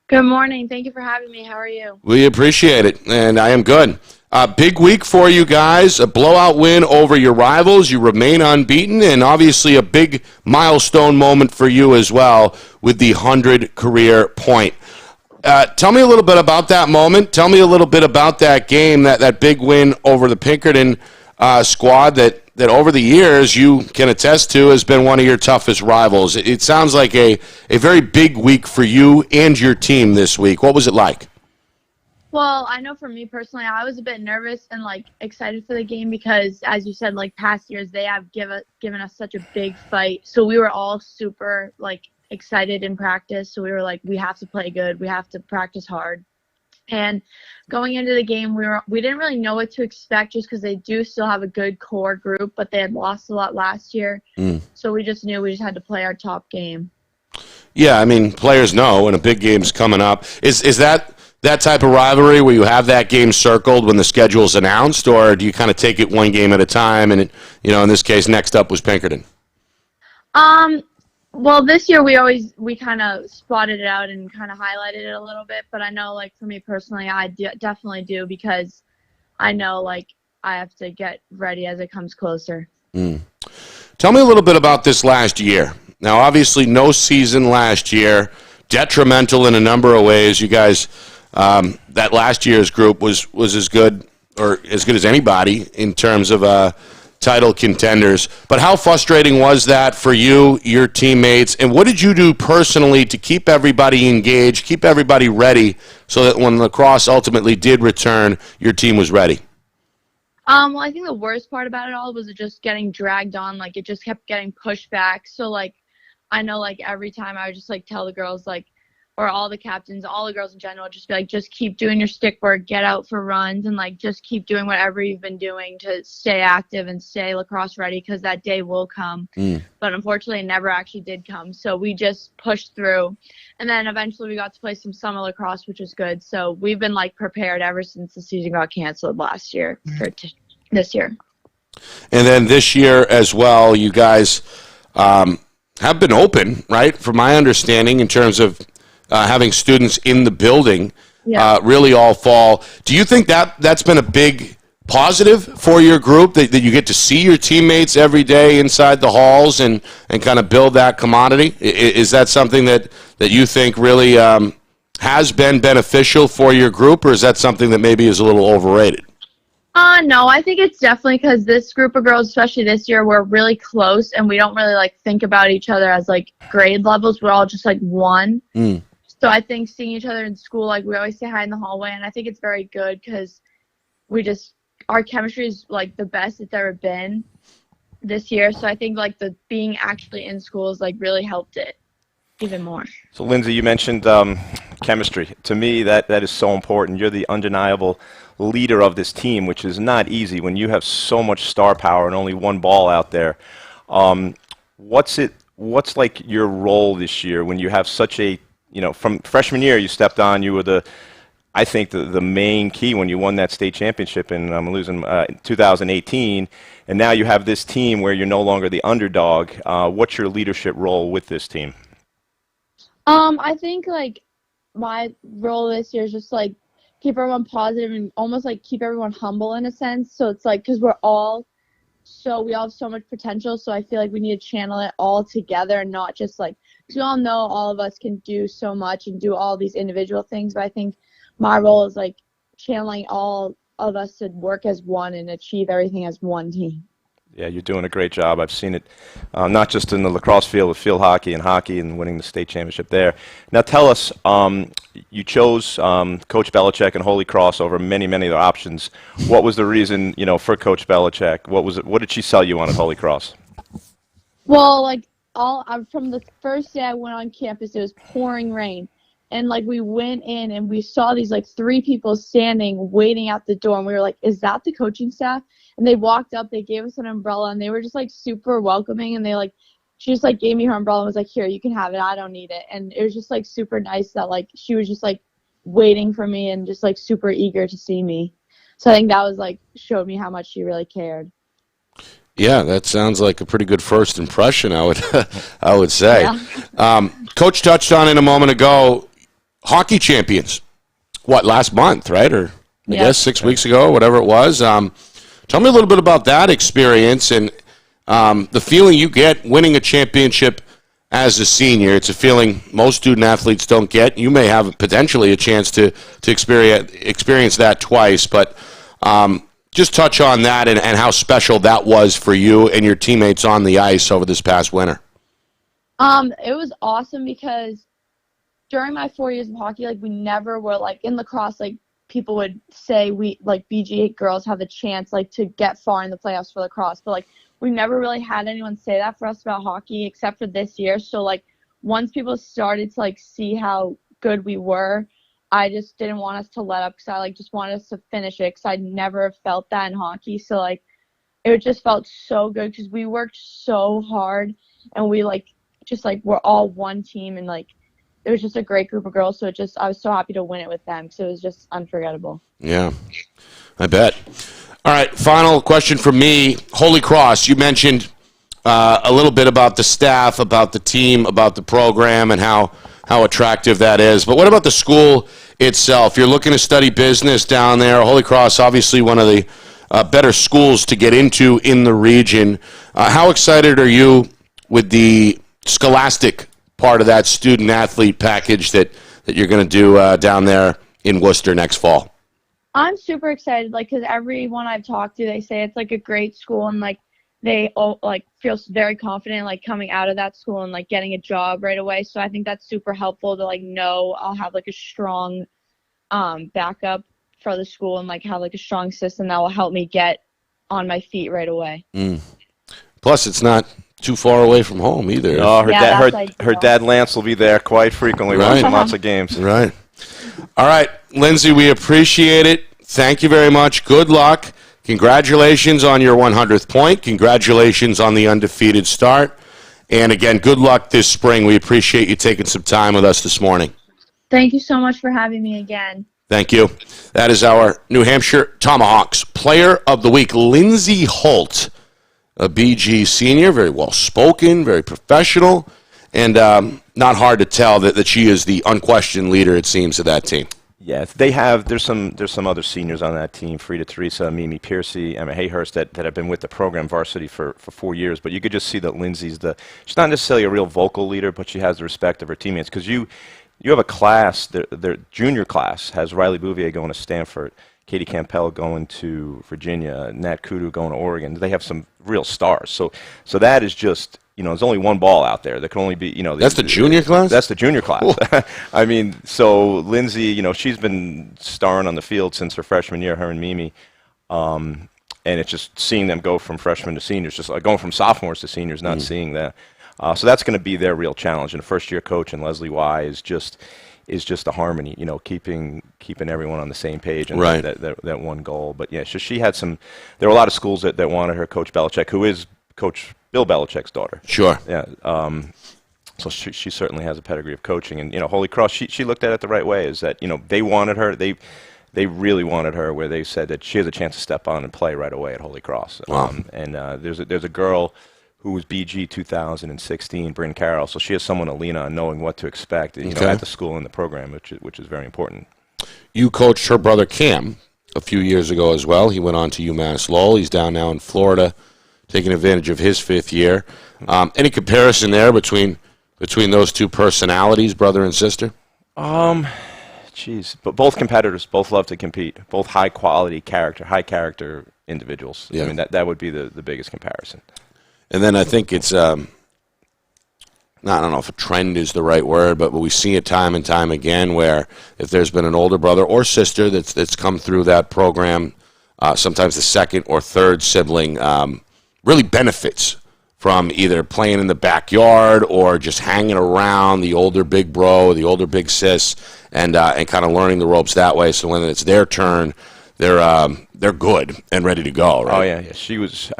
Good morning. Thank you for having me. How are you? We appreciate it, and I am good. Big week for you guys, a blowout win over your rivals. You remain unbeaten, and obviously a big milestone moment for you as well with the 100 career point. Tell me a little bit about that moment. Tell me a little bit about that game, that big win over the Pinkerton squad that over the years you can attest to has been one of your toughest rivals. It sounds like a very big week for you and your team this week. What was it like? Well, I know for me personally, I was a bit nervous and excited for the game because, as you said, past years they have given us such a big fight. So we were all super excited in practice. So we were we have to play good, we have to practice hard. And going into the game, we didn't really know what to expect just because they do still have a good core group, but they had lost a lot last year. So we just knew we just had to play our top game. Yeah, I mean, players know when a big game's coming up. Is that type of rivalry where you have that game circled when the schedule's announced, or do you kind of take it one game at a time? And in this case, next up was Pinkerton. Well, this year we kind of spotted it out and kind of highlighted it a little bit. But I know, for me personally, I definitely do because I know I have to get ready as it comes closer. Tell me a little bit about this last year. Now, obviously, no season last year, detrimental in a number of ways. You guys. That last year's group was as good as anybody in terms of title contenders. But how frustrating was that for you, your teammates, and what did you do personally to keep everybody engaged, keep everybody ready, so that when lacrosse ultimately did return, your team was ready? Well, I think the worst part about it all was just getting dragged on. It just kept getting pushed back. So, I know, every time I would just, tell the girls, or all the captains, all the girls in general, just be just keep doing your stick work, get out for runs, and just keep doing whatever you've been doing to stay active and stay lacrosse ready because that day will come. But unfortunately, it never actually did come. So we just pushed through. And then eventually we got to play some summer lacrosse, which was good. So we've been prepared ever since the season got canceled last year or this year. And then this year as well, you guys have been open, right, from my understanding, in terms of having students in the building really all fall. Do you think that's been a big positive for your group, that you get to see your teammates every day inside the halls and kind of build that commodity? Is that something that you think really has been beneficial for your group, or is that something that maybe is a little overrated? No, I think it's definitely because this group of girls, especially this year, we're really close and we don't really think about each other as grade levels. We're all just one. So I think seeing each other in school, we always say hi in the hallway, and I think it's very good because our chemistry is the best it's ever been this year. So I think the being actually in school is really helped it even more. So Lindsay, you mentioned chemistry. To me, that is so important. You're the undeniable leader of this team, which is not easy when you have so much star power and only one ball out there. What's your role this year when you have such a from freshman year you stepped on, you were I think the main key when you won that state championship in 2018, and now you have this team where you're no longer the underdog. What's your leadership role with this team? I think my role this year is just keep everyone positive and almost keep everyone humble in a sense. So it's because we all have so much potential. So I feel we need to channel it all together and not just because we all know all of us can do so much and do all these individual things. But I think my role is channeling all of us to work as one and achieve everything as one team. Yeah, you're doing a great job. I've seen it not just in the lacrosse field, with field hockey and winning the state championship there. Now tell us, you chose Coach Belichick and Holy Cross over many other options. What was the reason, for Coach Belichick? What did she sell you on at Holy Cross? Well, from the first day I went on campus, it was pouring rain. And, we went in and we saw these, 3 people standing, waiting at the door. And we were like, is that the coaching staff? And they walked up, they gave us an umbrella, and they were just, super welcoming. And they, she just, gave me her umbrella and was like, here, you can have it. I don't need it. And it was just, super nice that, she was just, waiting for me and just, super eager to see me. So I think that was, showed me how much she really cared. Yeah, that sounds like a pretty good first impression, I would say. Yeah. Coach touched on it a moment ago. Hockey champions. What, last month, right? Or I guess 6 weeks ago, whatever it was. Tell me a little bit about that experience and the feeling you get winning a championship as a senior. It's a feeling most student athletes don't get. You may have potentially a chance to experience that twice, but just touch on that and how special that was for you and your teammates on the ice over this past winter. It was awesome because during my 4 years of hockey, like, we never were, like, in lacrosse, like, people would say we, like, BG girls have a chance, like, to get far in the playoffs for lacrosse, but, like, we never really had anyone say that for us about hockey except for this year. So, like, once people started to, like, see how good we were, I just didn't want us to let up because I, like, just wanted us to finish it because I'd never felt that in hockey. So, like, it just felt so good because we worked so hard and we, like, just, like, we're all one team and, like, it was just a great group of girls. So I was so happy to win it with them because it was just unforgettable. Yeah, I bet. All right, final question from me. Holy Cross, you mentioned a little bit about the staff, about the team, about the program, and how attractive that is. But what about the school itself? You're looking to study business down there. Holy Cross, obviously one of the better schools to get into in the region. How excited are you with the scholastic part of that student-athlete package that you're going to do down there in Worcester next fall? I'm super excited, like, because everyone I've talked to, they say it's, like, a great school and, like, they all, like, feel very confident, like, coming out of that school and, like, getting a job right away. So I think that's super helpful to, like, know I'll have, like, a strong backup for the school and, like, have, like, a strong system that will help me get on my feet right away. Plus, it's not too far away from home either. No, her dad Lance will be there quite frequently, watching lots of games. Right. All right, Lindsay, we appreciate it. Thank you very much. Good luck. Congratulations on your 100th point. Congratulations on the undefeated start. And again, good luck this spring. We appreciate you taking some time with us this morning. Thank you so much for having me again. Thank you. That is our New Hampshire Tomahawks Player of the Week, Lindsay Holt, a BG senior, very well-spoken, very professional, and not hard to tell that she is the unquestioned leader, it seems, of that team. Yes, they have. There's some other seniors on that team: Frida Teresa, Mimi Piercy, Emma Hayhurst, that have been with the program varsity for 4 years. But you could just see that Lindsay's she's not necessarily a real vocal leader, but she has the respect of her teammates. Because you have a class, their junior class has Riley Bouvier going to Stanford, Katie Campbell going to Virginia, Nat Kudu going to Oregon. They have some real stars. So that is just, there's only one ball out there. There can only be, That's the junior class? That's the junior class. I mean, so Lindsay, she's been starring on the field since her freshman year, her and Mimi. And it's just seeing them go from freshmen to seniors, just like going from sophomores to seniors, not seeing that. So that's going to be their real challenge. And the first-year coach, and Leslie Y, is just the harmony, keeping everyone on the same page and right. that one goal. But yeah, she had there were a lot of schools that wanted her. Coach Belichick, who is Coach Bill Belichick's daughter. Sure. Yeah. So she certainly has a pedigree of coaching. And, Holy Cross, she looked at it the right way, is that, they wanted her. They really wanted her, where they said that she has a chance to step on and play right away at Holy Cross. Wow. And there's a girl who was BG 2016, Bryn Carroll. So she has someone to lean on, knowing what to expect, at the school and the program, which is very important. You coached her brother Cam a few years ago as well. He went on to UMass Lowell. He's down now in Florida, taking advantage of his fifth year. Any comparison there between those two personalities, brother and sister? But both competitors, both love to compete. Both high character individuals. Yeah. I mean, that would be the biggest comparison. And then I think it's, I don't know if a trend is the right word, but we see it time and time again where if there's been an older brother or sister that's come through that program, sometimes the second or third sibling really benefits from either playing in the backyard or just hanging around the older big bro, the older big sis, and kind of learning the ropes that way. So when it's their turn, they're good and ready to go, right? Oh, yeah. She was,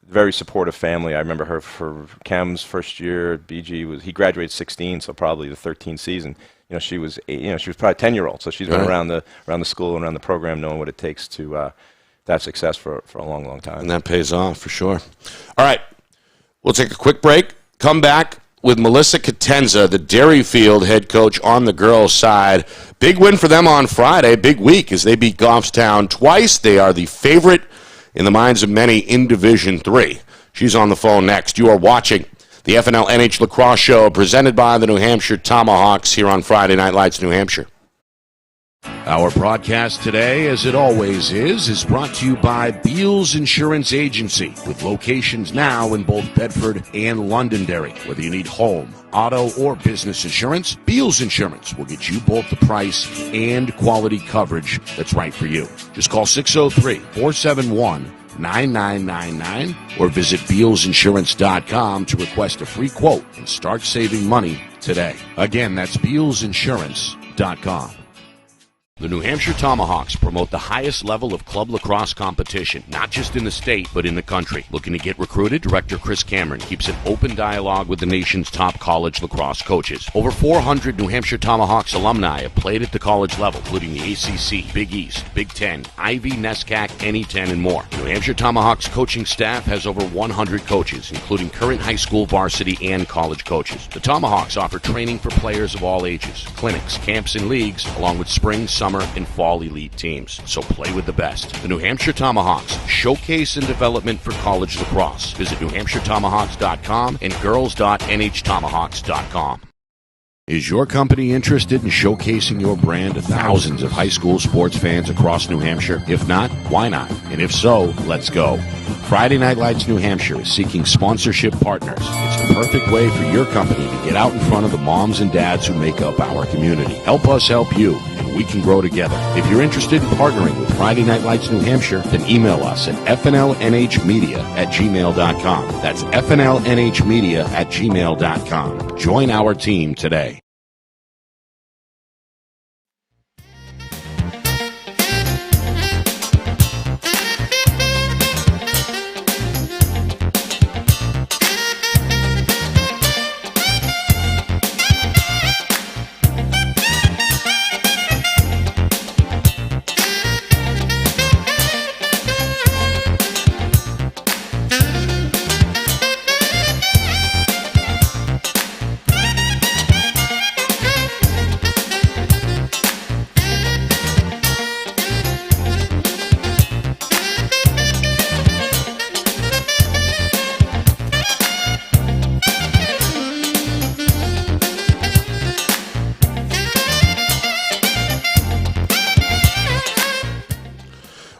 very supportive family. I remember her for Cam's first year at BG he graduated 16, so probably the 13th season. She was she was probably a 10-year-old, so she's been around the school and around the program, knowing what it takes to have success for a long, long time. And that pays off for sure. All right, we'll take a quick break. Come back. with Melissa Catenza, the Derryfield head coach on the girls' side. Big win for them on Friday. Big week as they beat Goffstown twice. They are the favorite in the minds of many in Division III. She's on the phone next. You are watching the FNLNH Lacrosse Show presented by the New Hampshire Tomahawks here on Friday Night Lights, New Hampshire. Our broadcast today, as it always is brought to you by Beals Insurance Agency, with locations now in both Bedford and Londonderry. Whether you need home, auto, or business insurance, Beals Insurance will get you both the price and quality coverage that's right for you. Just call 603-471-9999 or visit BealsInsurance.com to request a free quote and start saving money today. Again, that's BealsInsurance.com. The New Hampshire Tomahawks promote the highest level of club lacrosse competition, not just in the state, but in the country. Looking to get recruited? Director Chris Cameron keeps an open dialogue with the nation's top college lacrosse coaches. Over 400 New Hampshire Tomahawks alumni have played at the college level, including the ACC, Big East, Big Ten, Ivy, NESCAC, NE10, and more. The New Hampshire Tomahawks coaching staff has over 100 coaches, including current high school, varsity, and college coaches. The Tomahawks offer training for players of all ages, clinics, camps, and leagues, along with spring, summer, and fall elite teams. So play with the best. The New Hampshire Tomahawks, showcase and development for college lacrosse. Visit NewHampshireTomahawks.com and girls.nhtomahawks.com. Is your company interested in showcasing your brand to thousands of high school sports fans across New Hampshire? If not, why not? And if so, let's go. Friday Night Lights New Hampshire is seeking sponsorship partners. It's the perfect way for your company to get out in front of the moms and dads who make up our community. Help us help you, and we can grow together. If you're interested in partnering with Friday Night Lights New Hampshire, then email us at fnlnhmedia@gmail.com. That's fnlnhmedia@gmail.com. Join our team today.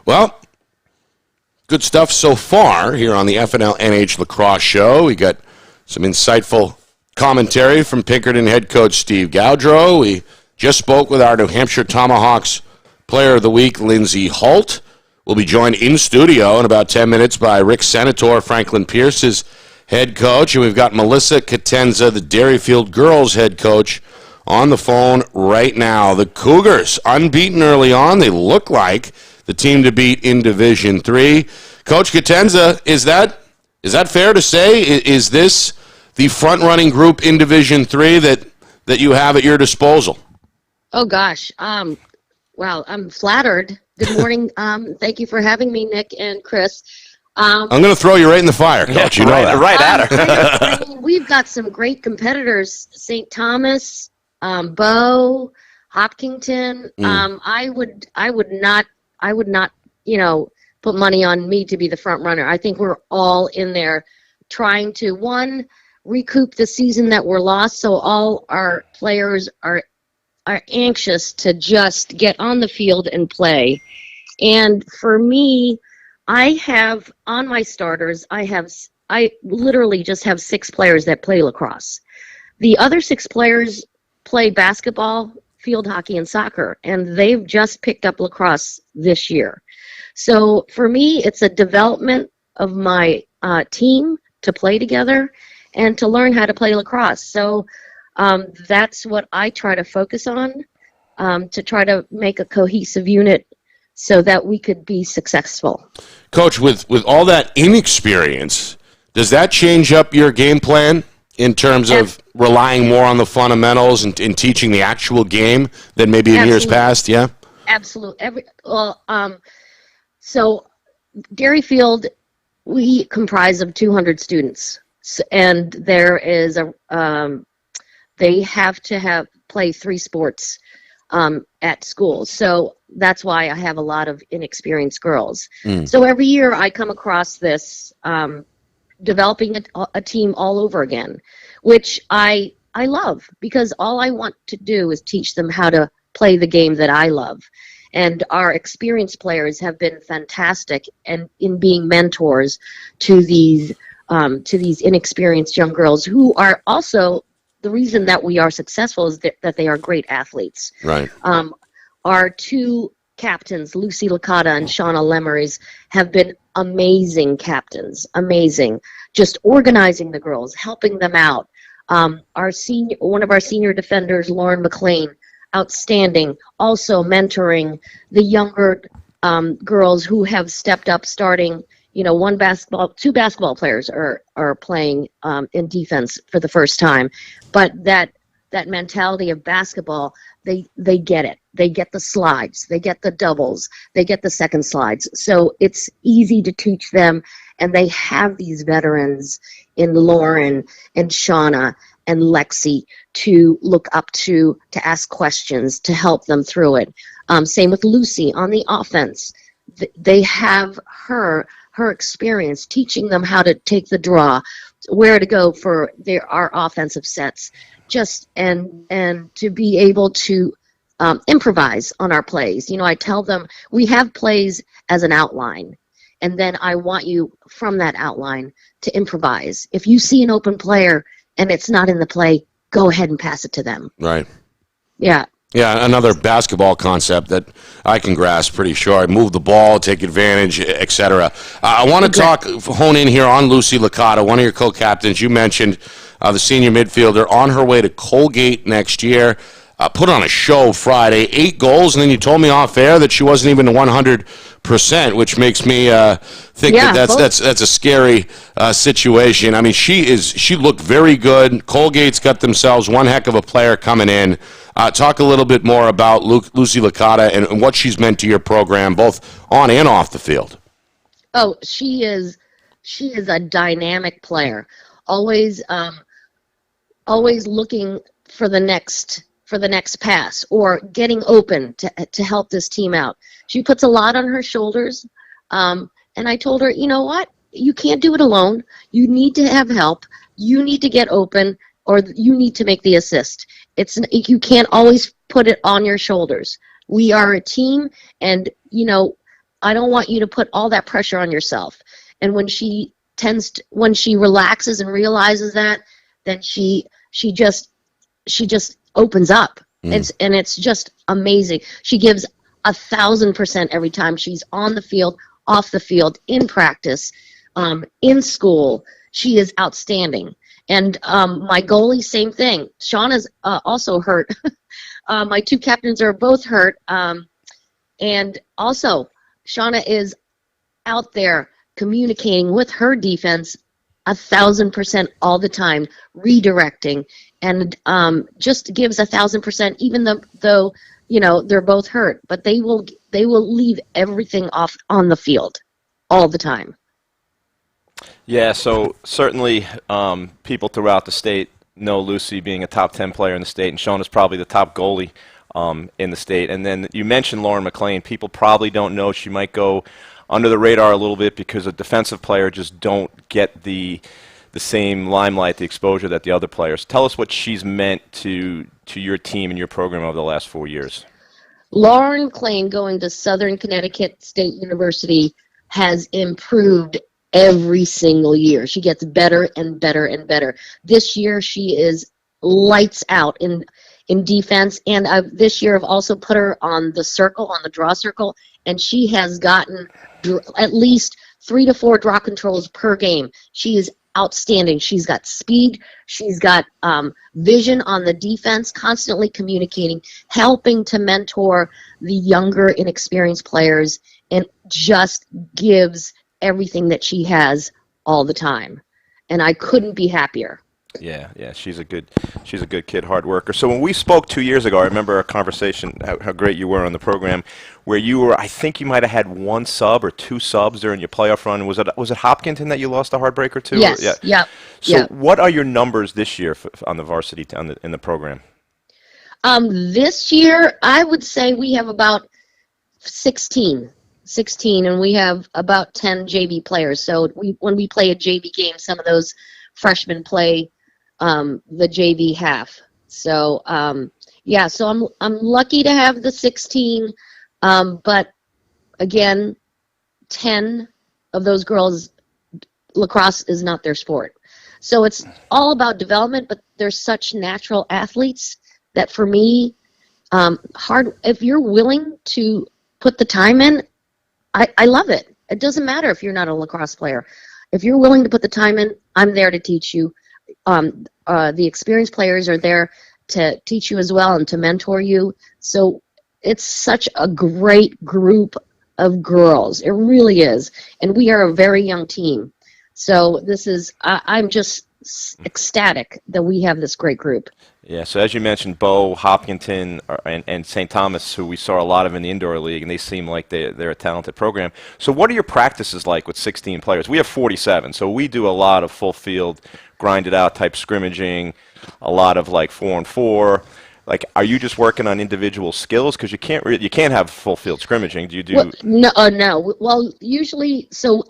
Well, good stuff so far here on the FNLNH Lacrosse Show. We got some insightful commentary from Pinkerton head coach Steve Goudreau. We just spoke with our New Hampshire Tomahawks Player of the Week, Lindsay Holt. We'll be joined in studio in about 10 minutes by Rick Senator, Franklin Pierce's head coach. And we've got Melissa Catenza, the Derryfield girls head coach, on the phone right now. The Cougars, unbeaten early on. They look like the team to beat in Division III. Coach Catenza, is that fair to say? Is this the front-running group in Division III that you have at your disposal? Oh, gosh. Wow, I'm flattered. Good morning. Thank you for having me, Nick and Chris. I'm going to throw you right in the fire, Coach. You know that. Right at her. I mean, we've got some great competitors. St. Thomas, Bow, Hopkinton. I would not, put money on me to be the front runner. I think we're all in there trying to, one, recoup the season that we're lost, so all our players are anxious to just get on the field and play. And for me, I have on my starters, I literally just have 6 players that play lacrosse. The other 6 players play basketball, field hockey, and soccer, and they've just picked up lacrosse this year. So for me, it's a development of my team to play together and to learn how to play lacrosse. So that's what I try to focus on, to try to make a cohesive unit so that we could be successful. Coach, with all that inexperience, does that change up your game plan in terms of relying more on the fundamentals and teaching the actual game than maybe in years past? Yeah? Absolutely. So Derryfield, we comprise of 200 students. And there is they have to play 3 sports at school. So that's why I have a lot of inexperienced girls. So every year I come across this developing a team all over again, which I love, because all I want to do is teach them how to play the game that I love. And our experienced players have been fantastic and in being mentors to these inexperienced young girls, who are also the reason that we are successful, is that they are great athletes. Right. Our 2 captains, Lucy Licata and Shauna Lemeries, have been amazing captains, amazing, just organizing the girls, helping them out. One of our senior defenders, Lauren McLean, outstanding, also mentoring the younger girls who have stepped up, starting. 2 basketball players are playing in defense for the first time, but that mentality of basketball, they get it. They get the slides, they get the doubles, they get the second slides. So it's easy to teach them, and they have these veterans in Lauren and Shauna and Lexi to look up to ask questions, to help them through it. Same with Lucy on the offense. They have her experience teaching them how to take the draw, where to go for our offensive sets, and to be able to improvise on our plays. I tell them we have plays as an outline, and then I want you from that outline to improvise. If you see an open player and it's not in the play, go ahead and pass it to them. Right. Yeah. Yeah, another basketball concept that I can grasp pretty sure. Move the ball, take advantage, etc. I want to hone in here on Lucy Licata, one of your co-captains. You mentioned the senior midfielder, on her way to Colgate next year. Put on a show Friday, 8 goals, and then you told me off air that she wasn't even 100%, which makes me think that's a scary situation. I mean, she looked very good. Colgate's got themselves one heck of a player coming in. Talk a little bit more about Lucy Licata and what she's meant to your program, both on and off the field. Oh, she is a dynamic player. Always looking for the next pass, or getting open to help this team out. She puts a lot on her shoulders, and I told her, you know what? You can't do it alone. You need to have help. You need to get open, or you need to make the assist. You can't always put it on your shoulders. We are a team, and I don't want you to put all that pressure on yourself. And when she relaxes and realizes that, then she just opens up. It's just amazing. She gives 1,000% every time she's on the field, off the field, in practice, in school. She is outstanding. And my goalie, same thing. Shauna's also hurt. My 2 captains are both hurt. And also, Shauna is out there communicating with her defense 1,000% all the time, redirecting, and just gives 1,000%, even though they're both hurt. But they will leave everything off on the field all the time. Yeah, so certainly people throughout the state know Lucy being a top 10 player in the state, and Shauna's probably the top goalie in the state. And then you mentioned Lauren McLean. People probably don't know she might go under the radar a little bit because a defensive player just don't get the same limelight, the exposure that the other players. Tell us what she's meant to your team and your program over the last 4 years. Lauren McLean, going to Southern Connecticut State University, has improved every single year. She gets better and better and better. This year she is lights out in defense, and this year I've also put her on the circle, on the draw circle, and she has gotten at least 3 to 4 draw controls per game. She is outstanding. She's got speed. She's got vision on the defense, constantly communicating, helping to mentor the younger, inexperienced players, and just gives everything that she has all the time. And I couldn't be happier. Yeah, she's a good kid, hard worker. So when we spoke 2 years ago, I remember a conversation, how great you were on the program, where I think you might have had one sub or two subs during your playoff run. Was it Hopkinton that you lost a heartbreaker to? Yes. Yeah. Yep. So what are your numbers this year on the varsity in the program? This year, I would say we have about 16, and we have about 10 JV players. So when we play a JV game, some of those freshmen play the JV half. So so I'm lucky to have the 16, but again, 10 of those girls, lacrosse is not their sport. So it's all about development, but they're such natural athletes that for me, if you're willing to put the time in, I love it. It doesn't matter if you're not a lacrosse player. If you're willing to put the time in, I'm there to teach you. The experienced players are there to teach you as well and to mentor you. So it's such a great group of girls. It really is. And we are a very young team. So I'm just ecstatic that we have this great group. Yeah, so as you mentioned, Bo, Hopkinton, and St. Thomas, who we saw a lot of in the indoor league, and they seem like they're a talented program. So what are your practices like with 16 players? We have 47, so we do a lot of full field, grinded out type scrimmaging, a lot of like 4-on-4. Like, are you just working on individual skills? Because you can't have full field scrimmaging. Do you do? Well, no. Well, usually, so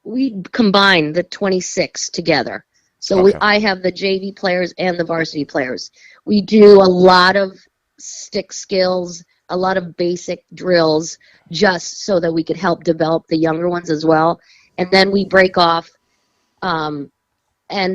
we combine the 26 together. So okay. I have the JV players and the varsity players. We do a lot of stick skills, a lot of basic drills, just so that we could help develop the younger ones as well. And then we break off and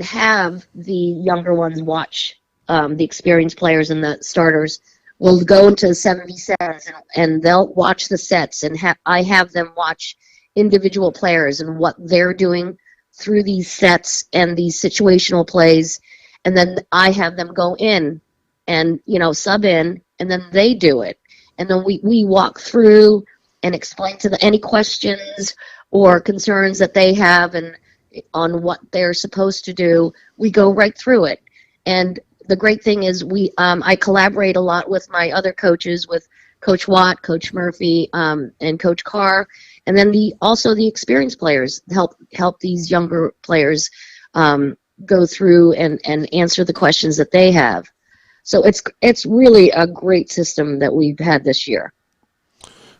have the younger ones watch the experienced players and the starters. We'll go into 7v7s and they'll watch the sets, and I have them watch individual players and what they're doing through these sets and these situational plays, and then I have them go in and sub in, and then they do it, and then we walk through and explain to them any questions or concerns that they have and on what they're supposed to do. We go right through it, and the great thing is I collaborate a lot with my other coaches, with Coach Watt, Coach Murphy, and Coach Carr. And then also the experienced players help these younger players go through and answer the questions that they have. So it's really a great system that we've had this year.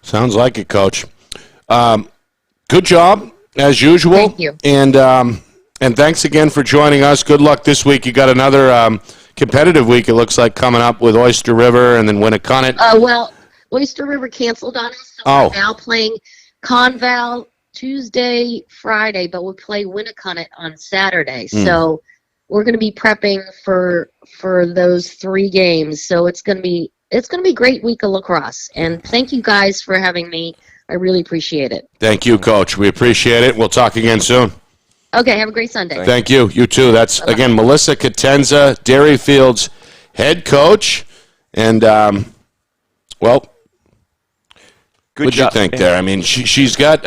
Sounds like it, Coach. Good job as usual. Thank you. And thanks again for joining us. Good luck this week. You got another competitive week, it looks like, coming up with Oyster River and then Winnicott. Well, Oyster River canceled on us, so we're now playing Conval Tuesday, Friday, but we'll play Winnicott on Saturday. So we're going to be prepping for those 3 games. So it's going to be a great week of lacrosse. And thank you guys for having me. I really appreciate it. Thank you, Coach. We appreciate it. We'll talk again soon. Okay, have a great Sunday. Thank you. You too. That's, again, Melissa Catenza, Derryfield's head coach. And, well, what'd you think there? I mean, she's got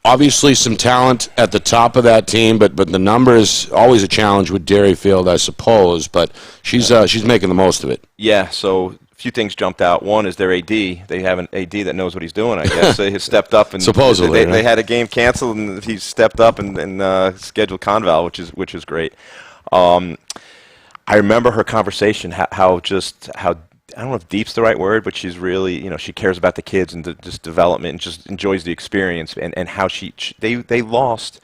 obviously some talent at the top of that team, but the numbers always a challenge with Derryfield, I suppose. But she's making the most of it. Yeah. So a few things jumped out. One is their AD. They have an AD that knows what he's doing, I guess. He has stepped up and supposedly they had a game canceled, and he stepped up and scheduled Conval, which is great. I remember her conversation how I don't know if deep's the right word, but she's really, she cares about the kids and just development and just enjoys the experience, and how they lost,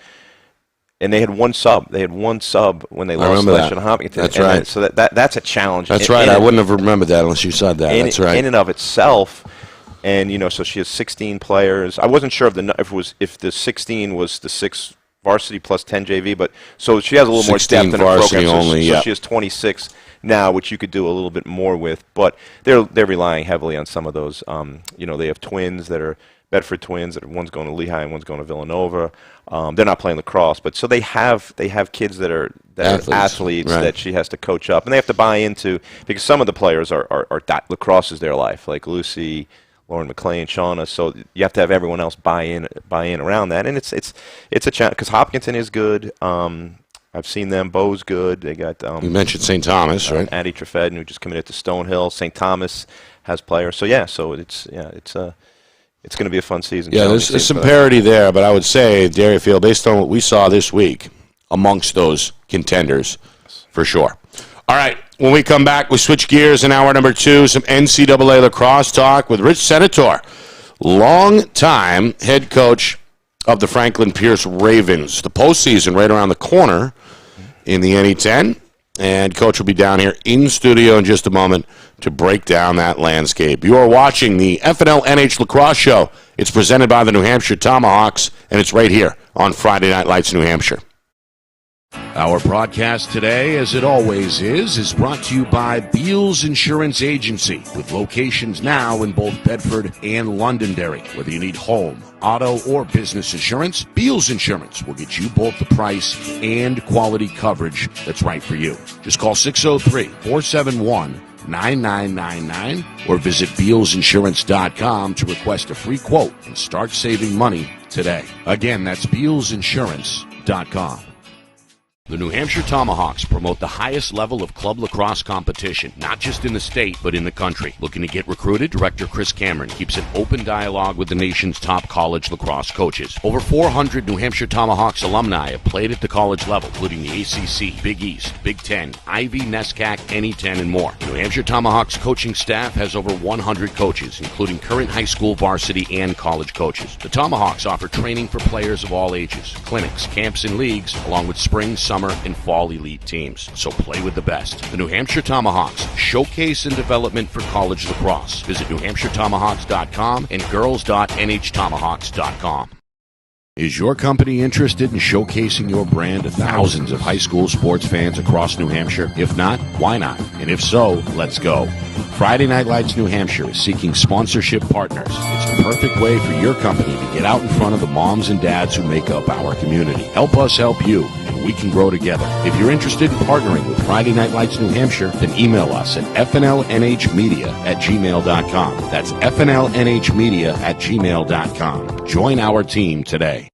and they had one sub. They had one sub when they lost to Hopkinton. That's right. So that's a challenge. That's right. I wouldn't have remembered that unless you said that. That's right. In and of itself, and so she has 16 players. I wasn't sure if the 16 was the 6 varsity plus 10 JV, but so she has a little more depth in her program. So she has 26 now, which you could do a little bit more with, but they're relying heavily on some of those. They have twins that are Bedford twins that one's going to Lehigh and one's going to Villanova. They're not playing lacrosse, but so they have kids that are athletes right. that she has to coach up, and they have to buy into, because some of the players are lacrosse is their life, like Lucy, Lauren McLean, Shauna. So you have to have everyone else buy in around that, and it's a challenge because Hopkinton is good. I've seen them. Bo's good. They got You mentioned St. Thomas, right? Addie Trefedden, who just committed to Stonehill. St. Thomas has players. So it's going to be a fun season. Yeah, there's some parity there, but I would say Derryfield, based on what we saw this week, amongst those contenders, for sure. All right, when we come back, we switch gears in hour number 2, some NCAA lacrosse talk with Rich Senator, longtime head coach of the Franklin Pierce Ravens. The postseason right around the corner in the NE10, and Coach will be down here in studio in just a moment to break down that landscape. You are watching the FNLNH Lacrosse Show. It's presented by the New Hampshire Tomahawks, and it's right here on Friday Night Lights New Hampshire. Our broadcast today, as it always is brought to you by Beals Insurance Agency, with locations now in both Bedford and Londonderry. Whether you need home, auto, or business insurance, Beals Insurance will get you both the price and quality coverage that's right for you. Just call 603-471-9999 or visit BealsInsurance.com to request a free quote and start saving money today. Again, that's BealsInsurance.com. The New Hampshire Tomahawks promote the highest level of club lacrosse competition, not just in the state, but in the country. Looking to get recruited? Director Chris Cameron keeps an open dialogue with the nation's top college lacrosse coaches. Over 400 New Hampshire Tomahawks alumni have played at the college level, including the ACC, Big East, Big Ten, Ivy, NESCAC, NE10, and more. The New Hampshire Tomahawks coaching staff has over 100 coaches, including current high school, varsity, and college coaches. The Tomahawks offer training for players of all ages, clinics, camps, and leagues, along with spring, summer, and fall elite teams. So play with the best. The New Hampshire Tomahawks, showcase and development for college lacrosse. Visit NewHampshireTomahawks.com and girls.NHTomahawks.com. Is your company interested in showcasing your brand to thousands of high school sports fans across New Hampshire? If not, why not? And if so, let's go. Friday Night Lights New Hampshire is seeking sponsorship partners. It's the perfect way for your company to get out in front of the moms and dads who make up our community. Help us help you, and we can grow together. If you're interested in partnering with Friday Night Lights New Hampshire, then email us at fnlnhmedia@gmail.com. That's fnlnhmedia@gmail.com. Join our team today.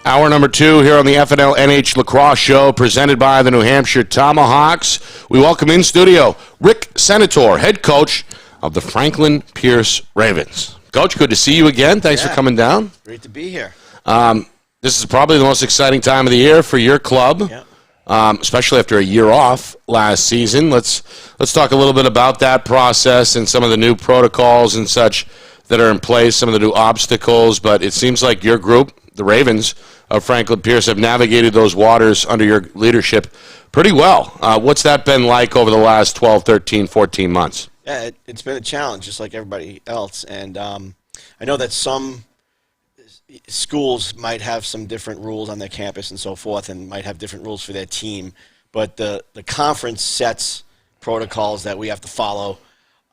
Hour number 2 here on the FNLNH Lacrosse Show, presented by the New Hampshire Tomahawks. We welcome in studio Rick Senator, head coach of the Franklin Pierce Ravens. Coach, good to see you again. Thanks for coming down. Great to be here. This is probably the most exciting time of the year for your club, especially after a year off last season. Let's talk a little bit about that process and some of the new protocols and such that are in place, some of the new obstacles. But it seems like your group, the Ravens, of Franklin Pierce have navigated those waters under your leadership pretty well. What's that been like over the last 12, 13, 14 months? Yeah, it's been a challenge, just like everybody else. And I know that some schools might have some different rules on their campus and so forth, and might have different rules for their team. But the conference sets protocols that we have to follow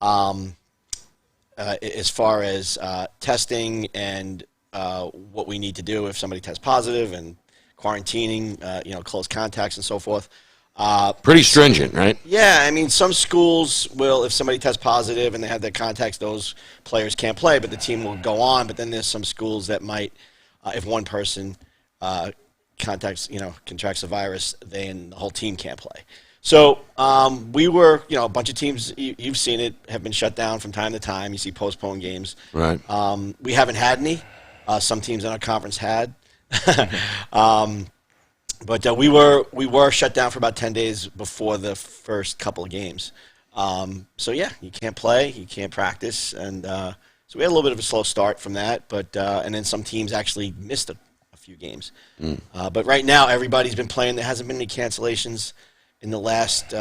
as far as testing and what we need to do if somebody tests positive, and quarantining, close contacts and so forth. Pretty stringent, right? Yeah, I mean, some schools will, if somebody tests positive and they have their contacts, those players can't play, but the team will go on. But then there's some schools that might, if one person contracts the virus, then the whole team can't play. So we were, a bunch of teams, you've seen it, have been shut down from time to time. You see postponed games. Right. We haven't had any. Some teams in our conference had. But we were shut down for about 10 days before the first couple of games. So yeah, you can't play, you can't practice, and so we had a little bit of a slow start from that. But and then some teams actually missed a few games. But right now, everybody's been playing. There hasn't been any cancellations in the last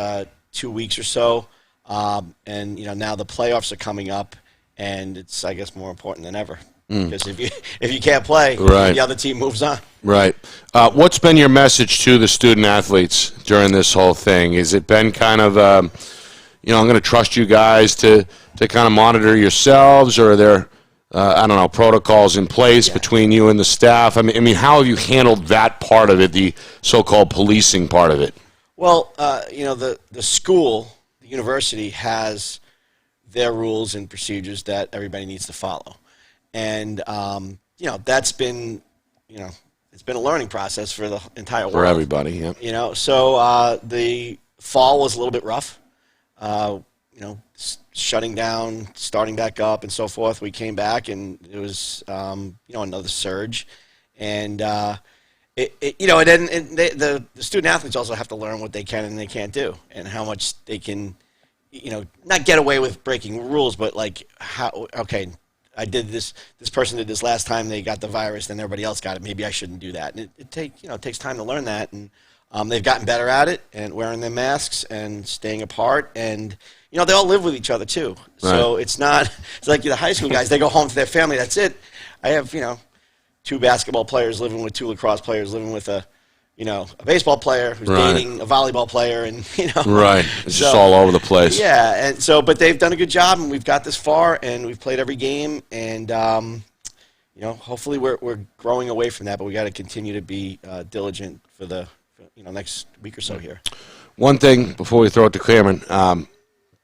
2 weeks or so. And now the playoffs are coming up, and it's, I guess, more important than ever. Because if you can't play, right, the other team moves on. Right. What's been your message to the student athletes during this whole thing? Has it been kind of, I'm going to trust you guys to kind of monitor yourselves, or are there, protocols in place between you and the staff? I mean, how have you handled that part of it, the so-called policing part of it? Well, the school, the university, has their rules and procedures that everybody needs to follow. And, that's been, it's been a learning process for the entire world. For everybody, yeah. So the fall was a little bit rough, shutting down, starting back up, and so forth. We came back, and it was, another surge. And, the student athletes also have to learn what they can and they can't do, and how much they can, not get away with breaking rules, but I did this. This person did this last time. They got the virus, then everybody else got it. Maybe I shouldn't do that. And it takes time to learn that. And they've gotten better at it, and wearing their masks and staying apart. And they all live with each other too. Right. So it's like the high school guys. They go home to their family. That's it. I have 2 basketball players living with 2 lacrosse players living with a baseball player who's dating a volleyball player, and right. It's just all over the place. Yeah, and so, but they've done a good job, and we've got this far, and we've played every game, and hopefully we're growing away from that, but we got to continue to be diligent for the next week or so here. One thing before we throw it to Cameron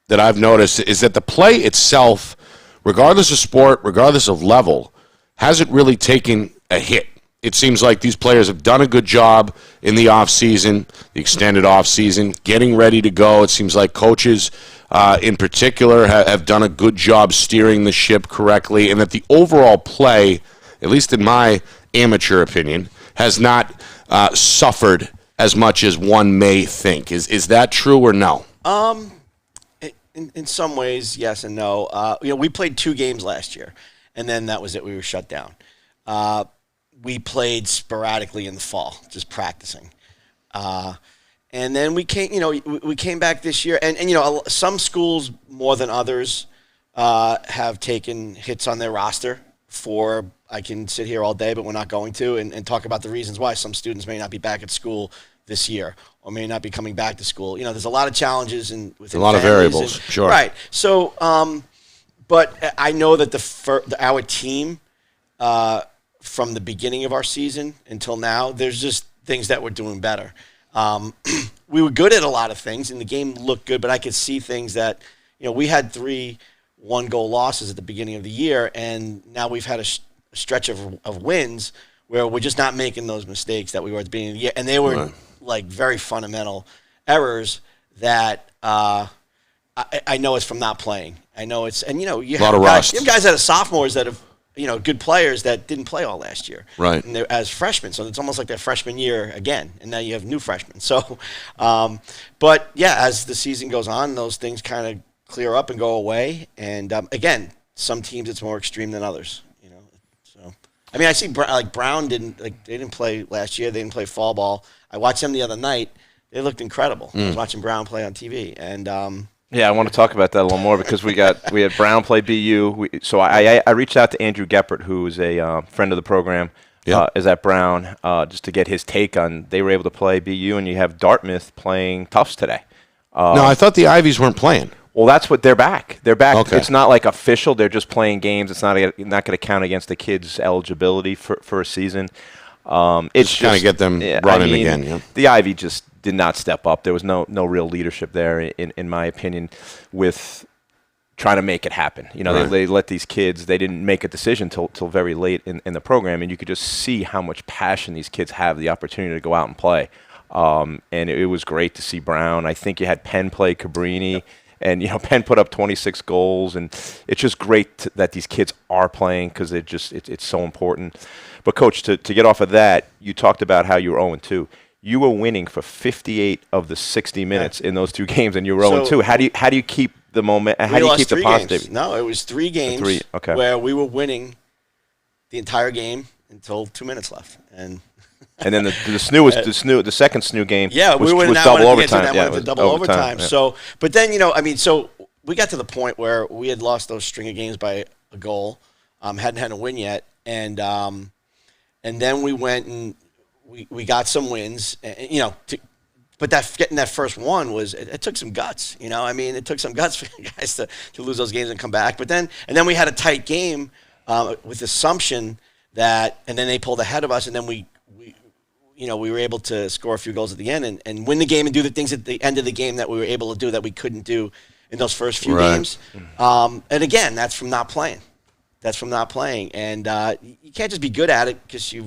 that I've noticed is that the play itself, regardless of sport, regardless of level, hasn't really taken a hit. It seems like these players have done a good job in the off-season, the extended off-season, getting ready to go. It seems like coaches in particular have done a good job steering the ship correctly, and that the overall play, at least in my amateur opinion, has not suffered as much as one may think. Is that true or no? In some ways, yes and no. We played 2 games last year, and then that was it. We were shut down. We played sporadically in the fall, just practicing. And then we came back this year, and some schools more than others have taken hits on their roster for, I can sit here all day, but we're not going to, and talk about the reasons why some students may not be back at school this year or may not be coming back to school. There's a lot of challenges with a lot of variables, sure. Right. So, but I know that our team, from the beginning of our season until now, there's just things that we're doing better. We were good at a lot of things, and the game looked good, but I could see things that, we had 3 one-goal losses at the beginning of the year, and now we've had a stretch of wins where we're just not making those mistakes that we were at the beginning of the year. And they were like very fundamental errors that I know it's from not playing. I know it's, and you have guys that are sophomores that have, good players that didn't play all last year. Right. And they're as freshmen. So it's almost like their freshman year again. And now you have new freshmen. So, but yeah, as the season goes on, those things kind of clear up and go away. And again, some teams it's more extreme than others, so. I mean, I see Brown they didn't play last year. They didn't play fall ball. I watched them the other night. They looked incredible. I was watching Brown play on TV, and yeah, I want to talk about that a little more because we had Brown play BU. So I reached out to Andrew Geppert, who is a friend of the program, is at Brown, just to get his take on. They were able to play BU, and you have Dartmouth playing Tufts today. No, I thought the Ivies weren't playing. Well, that's what they're back. They're back. Okay. It's not like official. They're just playing games. It's not going to count against the kids' eligibility for a season. It's just kind of get them running again. Yeah. The Ivy just did not step up. There was no real leadership there, in my opinion, with trying to make it happen. They let these kids. They didn't make a decision till very late in the program, and you could just see how much passion these kids have, the opportunity to go out and play. And it was great to see Brown. I think you had Penn play Cabrini. Yep. And, Penn put up 26 goals, and it's just great that these kids are playing because it's so important. But, Coach, to get off of that, you talked about how you were 0-2. You were winning for 58 of the 60 minutes in those two games, and you were 0-2. How do you keep the moment? How do you keep the positivity? No, it was 3 games where we were winning the entire game until 2 minutes left, and then the second SNU game. Yeah, was double overtime. Yeah, it was double overtime. Yeah. So, but then so we got to the point where we had lost those string of games by a goal, hadn't had a win yet, and then we went and we got some wins, but getting that first one it took some guts. It took some guts for guys to lose those games and come back. But then we had a tight game with Assumption and then they pulled ahead of us, and then we were able to score a few goals at the end and win the game and do the things at the end of the game that we were able to do that we couldn't do in those first few games. And again, that's from not playing. And you can't just be good at it because you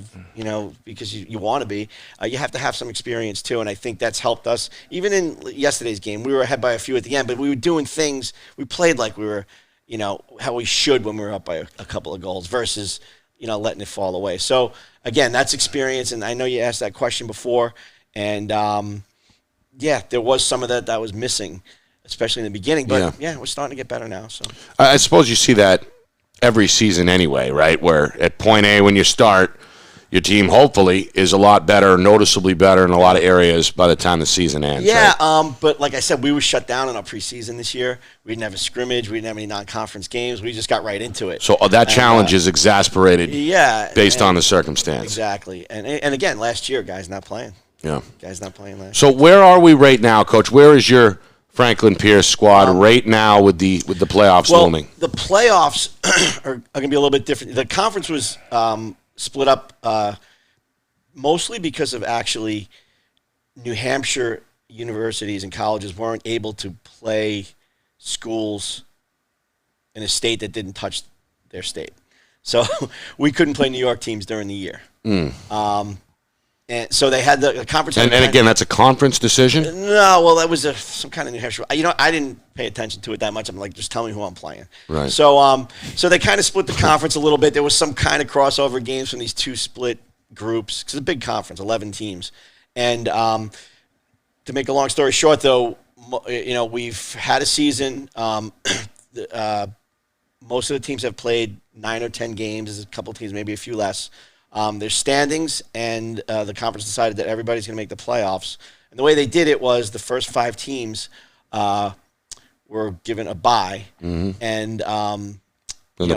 want to be. You have to have some experience too, and I think that's helped us. Even in yesterday's game, we were ahead by a few at the end, but we were doing things. We played like we were, how we should when we were up by a couple of goals versus letting it fall away. So, again, that's experience, and I know you asked that question before, and, there was some of that was missing, especially in the beginning, but, we're starting to get better now. So I suppose you see that every season anyway, right, where at point A when you start, your team hopefully is a lot better, noticeably better in a lot of areas by the time the season ends. Yeah, right? But like I said, we were shut down in our preseason this year. We didn't have a scrimmage. We didn't have any non-conference games. We just got right into it. So that challenge is exasperated based on the circumstance. Exactly. And again, last year, guys not playing. Yeah. Guys not playing last year. So where are we right now, Coach? Where is your Franklin Pierce squad right now with the playoffs looming? The playoffs are going to be a little bit different. The conference was split up mostly because of actually New Hampshire universities and colleges weren't able to play schools in a state that didn't touch their state. So we couldn't play New York teams during the year. And so they had the conference. And again, that's a conference decision? No, well, that was some kind of New Hampshire. I didn't pay attention to it that much. I'm like, just tell me who I'm playing. Right. So they kind of split the conference a little bit. There was some kind of crossover games from these two split groups. Because it's a big conference, 11 teams. And to make a long story short, though, we've had a season. Most of the teams have played 9 or 10 games. There's a couple of teams, maybe a few less. There's standings, and the conference decided that everybody's going to make the playoffs. And the way they did it was the first 5 teams were given a bye, and the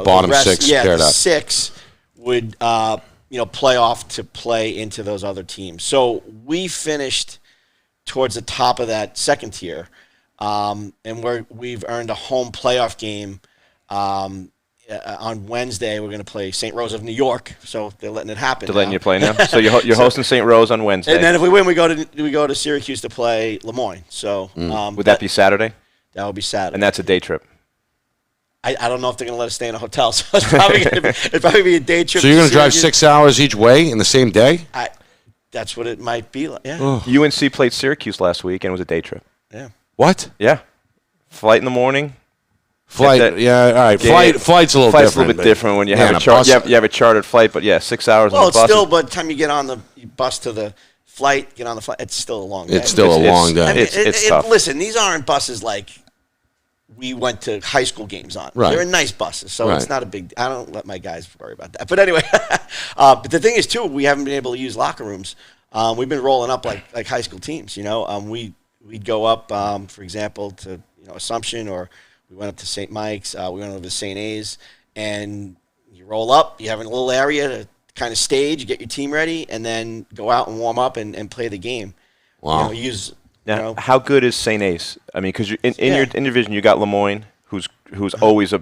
bottom rest, 6 paired up. 6 would play off to play into those other teams. So we finished towards the top of that second tier, and we've earned a home playoff game. On Wednesday, we're going to play St. Rose of New York, so they're letting it happen. They're letting you play now. So you're hosting St. Rose on Wednesday, and then if we win, we go to Syracuse to play Le Moyne. So would that be Saturday? That would be Saturday, and that's a day trip. I don't know if they're going to let us stay in a hotel, so it's probably be a day trip. So you're going to drive 6 hours each way in the same day? That's what it might be like. Yeah. UNC played Syracuse last week, and it was a day trip. Yeah. What? Yeah. Flight in the morning. Flight, all right. Flight's a little different. Flight's a little bit different when you have you have a chartered flight, but 6 hours on the bus. Well, it's still, by the time you get on the bus to the flight, get on the flight, it's still a long day. It's still a long day. It's tough. Listen, these aren't buses like we went to high school games on. Right. They're in nice buses, so Right. it's not a big. I don't let my guys worry about that. But anyway, but the thing is too, we haven't been able to use locker rooms. We've been rolling up like high school teams. We'd go up, for example, to Assumption, or we went up to St. Mike's. We went over to St. A's, and you roll up. You have a little area to kind of stage, you get your team ready, and then go out and warm up and play the game. Wow. Now, how good is St. Ace? I mean, because in your division, you got Lemoyne, who's always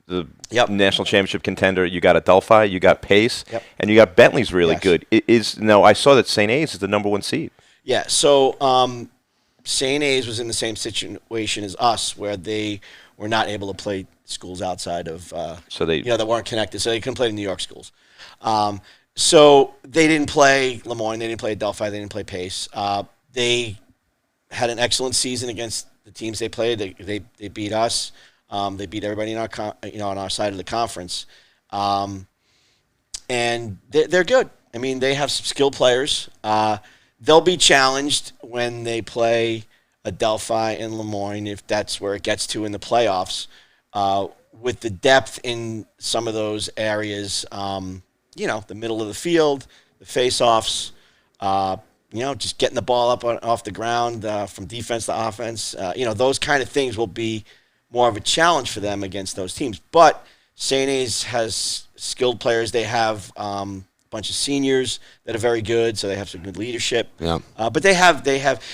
the national championship contender. You got Adelphi, you got Pace, and you got Bentley's really good. I saw that St. Ace is the number 1 seed. Yeah, so St. A's was in the same situation as us, where they were not able to play schools outside of that weren't connected, so they couldn't play the New York schools. So they didn't play Lemoyne, they didn't play Adelphi, they didn't play Pace. They had an excellent season against the teams they played. They beat us. They beat everybody in our on our side of the conference, and they're good. I mean, they have some skilled players. They'll be challenged when they play Adelphi and Lemoyne, if that's where it gets to in the playoffs. With the depth in some of those areas, the middle of the field, the face-offs, just getting the ball up off the ground from defense to offense. Those kind of things will be more of a challenge for them against those teams. But St. A's has skilled players. They have a bunch of seniors that are very good, so they have some good leadership. Yeah. But they have.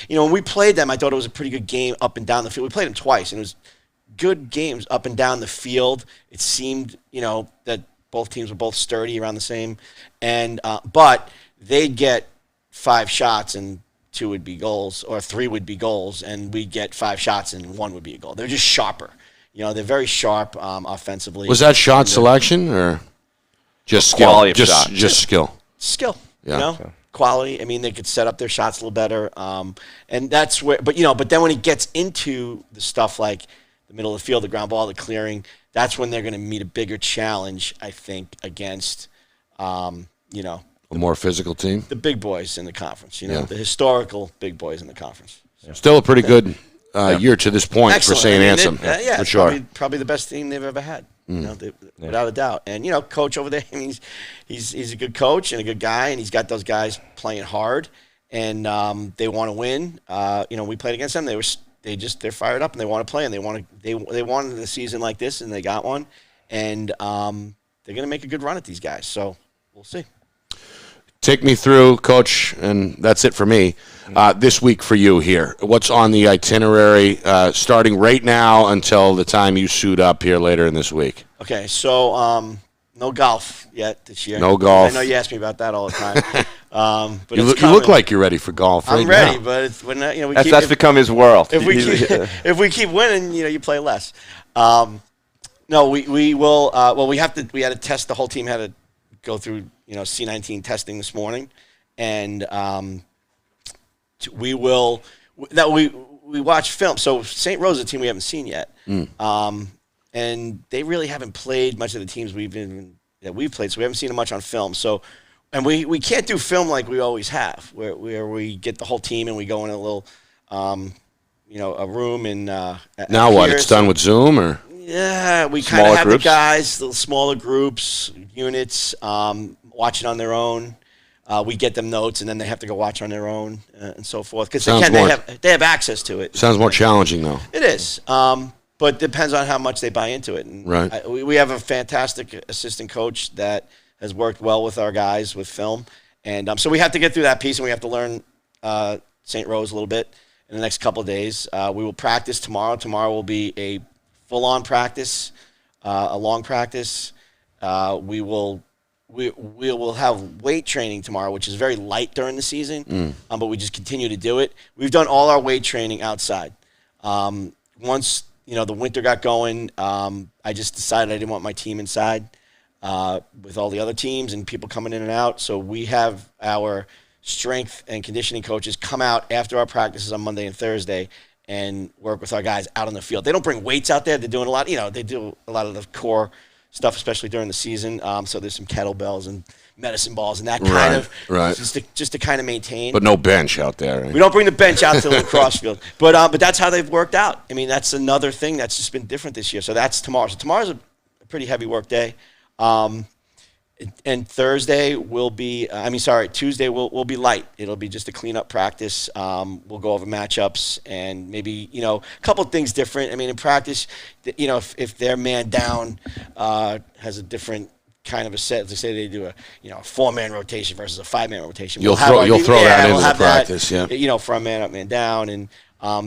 When we played them, I thought it was a pretty good game up and down the field. We played them twice, and it was good games up and down the field. It seemed, that both teams were both sturdy around the same, and but they'd get 5 shots and 2 would be goals, or 3 would be goals, and we'd get 5 shots and 1 would be a goal. They're just sharper. They're very sharp offensively. Was that shot selection or just skill? Quality of shot. Just skill. Skill. Yeah. Quality. I mean, they could set up their shots a little better, and that's where. But then when it gets into the stuff like the middle of the field, the ground ball, the clearing, that's when they're going to meet a bigger challenge, I think, against a more physical team? The big boys in the conference, the historical big boys in the conference. So. Still a pretty good year to this point. Excellent. For St. Anselm. For sure. Probably the best team they've ever had, without a doubt. And, coach over there, I mean, he's a good coach and a good guy, and he's got those guys playing hard, and they want to win. We played against them. They're fired up, and they want to play, and they wanted a season like this, and they got one. And they're going to make a good run at these guys. So we'll see. Take me through, Coach, and that's it for me, this week for you here. What's on the itinerary starting right now until the time you suit up here later in this week? Okay, so no golf yet this year. No golf. I know you ask me about that all the time. But you look like you're ready for golf right now. I'm ready, but that's become his world. If we keep winning, you play less. No, we will. Well, we had to test. The whole team had to go through C19 testing this morning, and we watch film. So St. Rose is a team we haven't seen yet, and they really haven't played much of the teams we've played. So we haven't seen them much on film. So, and we can't do film like we always have, where we get the whole team and we go in a little, a room and. Now what? It's done with Zoom or. Yeah, we kind of have the guys, the smaller groups, units, watching on their own. We get them notes, and then they have to go watch on their own and so forth. Because they have access to it. Sounds more challenging, though. It is, but it depends on how much they buy into it. And right. We have a fantastic assistant coach that has worked well with our guys with film. And so we have to get through that piece, and we have to learn St. Rose a little bit in the next couple of days. We will practice tomorrow. Tomorrow will be a full-on practice, a long practice. We will have weight training tomorrow, which is very light during the season, but we just continue to do it. We've done all our weight training outside. Once the winter got going, I just decided I didn't want my team inside with all the other teams and people coming in and out. So we have our strength and conditioning coaches come out after our practices on Monday and Thursday and work with our guys out on the field. They don't bring weights out there. They're doing a lot. They do a lot of the core stuff, especially during the season. So there's some kettlebells and medicine balls and that kind of just to kind of maintain. But no bench out there. Right? We don't bring the bench out to the lacrosse field. But that's how they've worked out. I mean, that's another thing that's just been different this year. So that's tomorrow. So tomorrow's a pretty heavy work day. And Thursday will be, Tuesday will be light. It'll be just a cleanup practice. We'll go over matchups and maybe, a couple of things different. I mean, in practice, if their man down has a different kind of a set, let's say they do a 4-man rotation versus a 5-man rotation. You'll throw that into the practice, for a man up, man down, and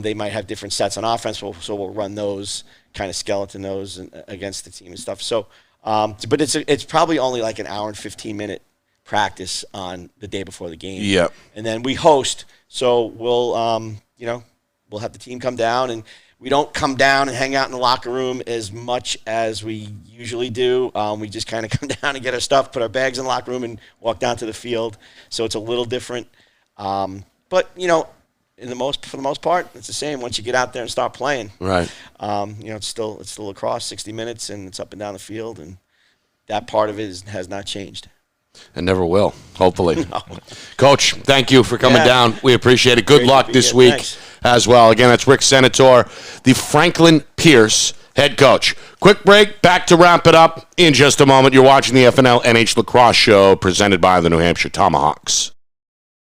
they might have different sets on offense. So we'll run those, kind of skeleton those against the team and stuff. So. But it's probably only like an hour and 15-minute practice on the day before the game. Yep. And then we host, so we'll have the team come down, and we don't come down and hang out in the locker room as much as we usually do. We just kind of come down and get our stuff, put our bags in the locker room, and walk down to the field. So it's a little different. But for the most part, it's the same once you get out there and start playing. Right. It's still lacrosse, 60 minutes, and it's up and down the field, and that part of it has not changed. And never will, hopefully. No. Coach, thank you for coming down. We appreciate it. Good Great luck to be this here. week Thanks. as well. Again, that's Rick Senator, the Franklin Pierce head coach. Quick break, back to wrap it up in just a moment. You're watching the FNLNH Lacrosse Show presented by the New Hampshire Tomahawks.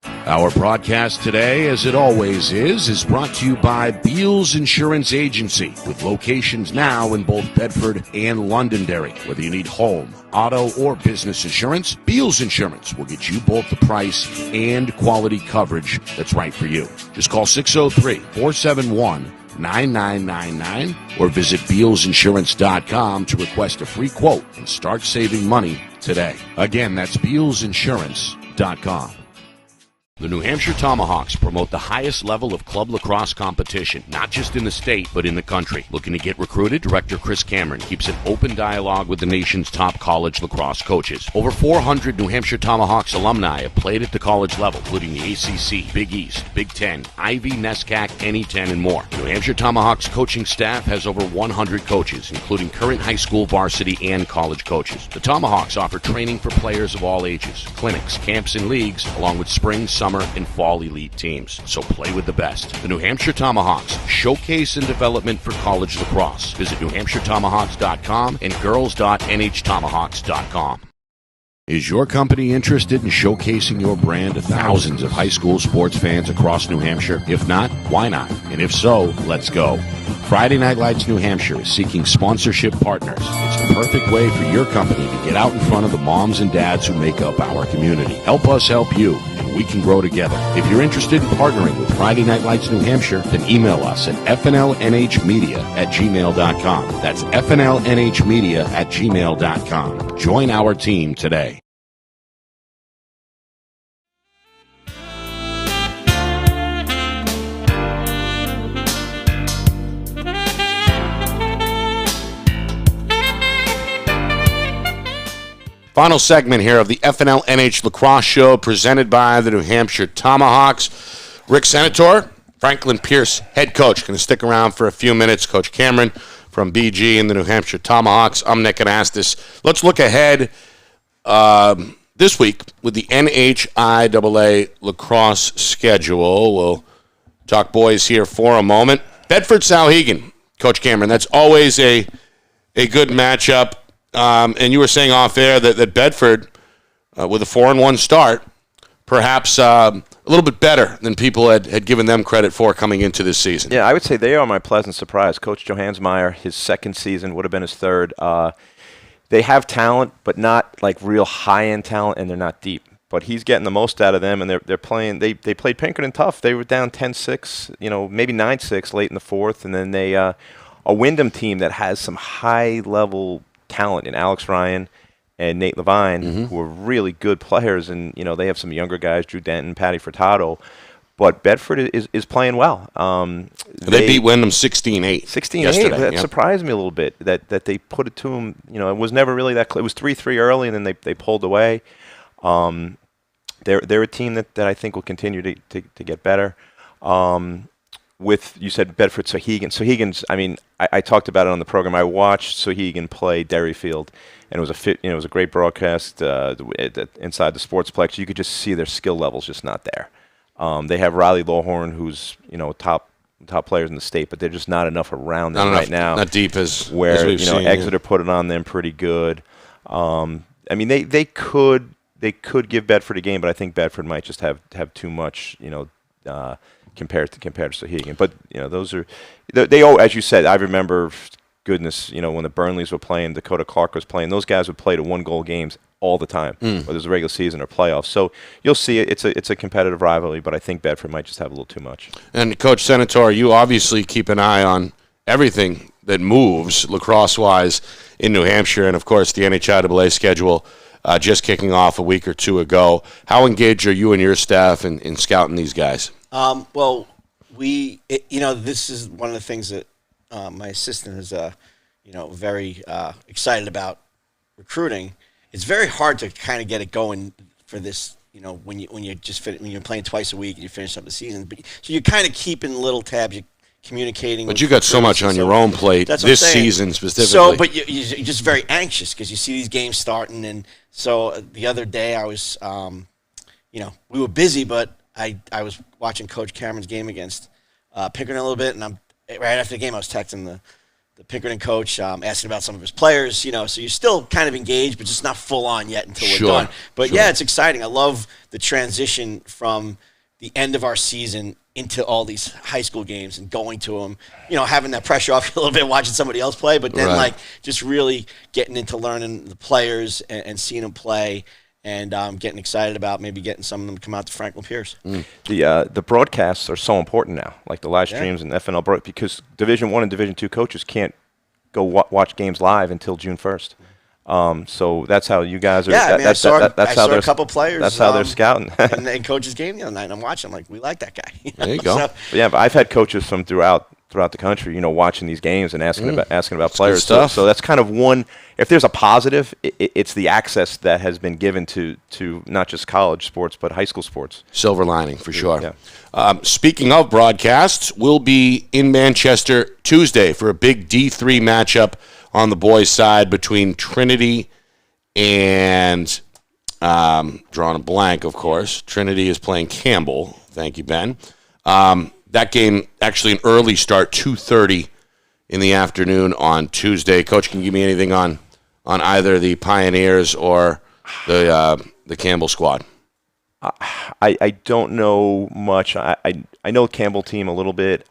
Our broadcast today, as it always is brought to you by Beals Insurance Agency, with locations now in both Bedford and Londonderry. Whether you need home, auto, or business insurance, Beals Insurance will get you both the price and quality coverage that's right for you. Just call 603-471-9999 or visit BealsInsurance.com to request a free quote and start saving money today. Again, that's BealsInsurance.com. The New Hampshire Tomahawks promote the highest level of club lacrosse competition, not just in the state, but in the country. Looking to get recruited? Director Chris Cameron keeps an open dialogue with the nation's top college lacrosse coaches. Over 400 New Hampshire Tomahawks alumni have played at the college level, including the ACC, Big East, Big Ten, Ivy, NESCAC, NE10, and more. New Hampshire Tomahawks coaching staff has over 100 coaches, including current high school, varsity, and college coaches. The Tomahawks offer training for players of all ages, clinics, camps, and leagues, along with spring, summer, and fall elite teams. So play with the best. The New Hampshire Tomahawks, showcase and development for college lacrosse. Visit NewHampshireTomahawks.com and girls.nhtomahawks.com. Is your company interested in showcasing your brand to thousands of high school sports fans across New Hampshire? If not, why not? And if so, let's go. Friday Night Lights New Hampshire is seeking sponsorship partners. It's the perfect way for your company to get out in front of the moms and dads who make up our community. Help us help you, and we can grow together. If you're interested in partnering with Friday Night Lights New Hampshire, then email us at fnlnhmedia@gmail.com. That's fnlnhmedia@gmail.com. Join our team today. Final segment here of the FNLNH Lacrosse Show presented by the New Hampshire Tomahawks. Rick Senator, Franklin Pierce, head coach, going to stick around for a few minutes. Coach Cameron from BG and the New Hampshire Tomahawks. I'm Nick Anastas. Let's look ahead this week with the NHIAA lacrosse schedule. We'll talk boys here for a moment. Bedford-Sauhegan, Coach Cameron, that's always a good matchup. And you were saying off air that Bedford, with a 4-1 start, perhaps a little bit better than people had given them credit for coming into this season. Yeah, I would say they are my pleasant surprise. Coach Johansmeyer, his second season would have been his third. They have talent, but not like real high-end talent, and they're not deep. But he's getting the most out of them, and they're playing. They played Pinkerton tough. They were down 10-6, maybe 9-6 late in the fourth, and then they a Wyndham team that has some high-level talent in Alex Ryan and Nate Levine, who are really good players, and they have some younger guys, Drew Denton, Patty Furtado, but Bedford is playing well. They beat Wyndham 16-8. 16-8. That surprised me a little bit that they put it to them. It was never really that close. It was 3-3 early, and then they pulled away. They're a team that I think will continue to get better. with, you said Bedford Sohegan. Sohegan's, I mean, I talked about it on the program. I watched Sohegan play Derryfield, and it was it was a great broadcast inside the Sportsplex. You could just see their skill levels just not there. They have Riley Lowhorn, who's top players in the state, but they're just not enough around them right now. Not deep as we've seen, Exeter put it on them pretty good. I mean, they could give Bedford a game, but I think Bedford might just have too much, compared to Sohegan. But those are they as you said. I remember, goodness, when the Burnleys were playing, Dakota Clark was playing. Those guys would play to 1-goal games all the time, whether it's a regular season or playoffs. So you'll see it's a competitive rivalry, but I think Bedford might just have a little too much. And Coach Senator, you obviously keep an eye on everything that moves lacrosse-wise in New Hampshire, and of course the NHIAA schedule just kicking off a week or two ago. How engaged are you and your staff in scouting these guys? Well, this is one of the things that my assistant is, very excited about recruiting. It's very hard to kind of get it going for this, when you're playing twice a week and you finish up the season. But so you're kind of keeping little tabs, you're communicating. But you got so much on your own plate this season specifically. So, but you're just very anxious because you see these games starting, and so the other day I was, we were busy, but I was watching Coach Cameron's game against Pinkerton a little bit, and right after the game I was texting the Pinkerton coach, asking about some of his players, so you're still kind of engaged, but just not full on yet until we're done. But yeah, it's exciting. I love the transition from the end of our season into all these high school games and going to them, having that pressure off you a little bit, watching somebody else play, but then just really getting into learning the players and seeing them play. And getting excited about maybe getting some of them to come out to Franklin Pierce. The broadcasts are so important now, like the live streams and FNL because Division I and Division II coaches can't go watch games live until June 1st. So that's how you guys are. I saw a couple players. That's how they're scouting. and coach's game the other night. I'm watching. I'm like, we like that guy. There you go. But I've had coaches from throughout the country, watching these games and asking about players. So that's kind of one. If there's a positive, it's the access that has been given to not just college sports but high school sports. Silver lining for sure. Yeah. Speaking of broadcasts, we'll be in Manchester Tuesday for a big D3 matchup on the boys' side between Trinity and drawing a blank, of course. Trinity is playing Campbell. Thank you, Ben. That game, actually an early start, 2:30 in the afternoon on Tuesday. Coach, can you give me anything on either the Pioneers or the Campbell squad? I don't know much. I know Campbell team a little bit.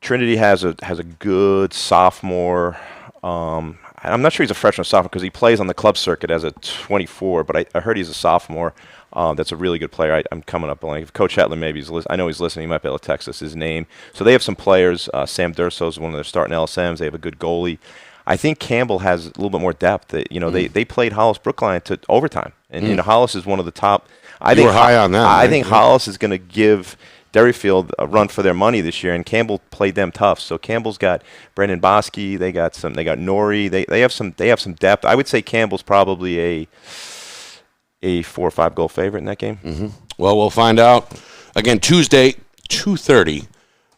Trinity has a good sophomore. I'm not sure he's a freshman or sophomore because he plays on the club circuit as a 24, but I heard he's a sophomore. That's a really good player. I'm coming up blank. If Coach Hetland maybe I know he's listening. He might be able to text us his name. So they have some players. Sam Durso is one of their starting LSMs. They have a good goalie. I think Campbell has a little bit more depth. They played Hollis Brookline to overtime, and Hollis is one of the top. You were high on them. I think Hollis is going to give Derryfield a run for their money this year, and Campbell played them tough. So Campbell's got Brendan Bosky. They got Nori. They have some depth. I would say Campbell's probably a 4 or 5 goal favorite in that game. Mm-hmm. Well, we'll find out. Again, Tuesday, 2:30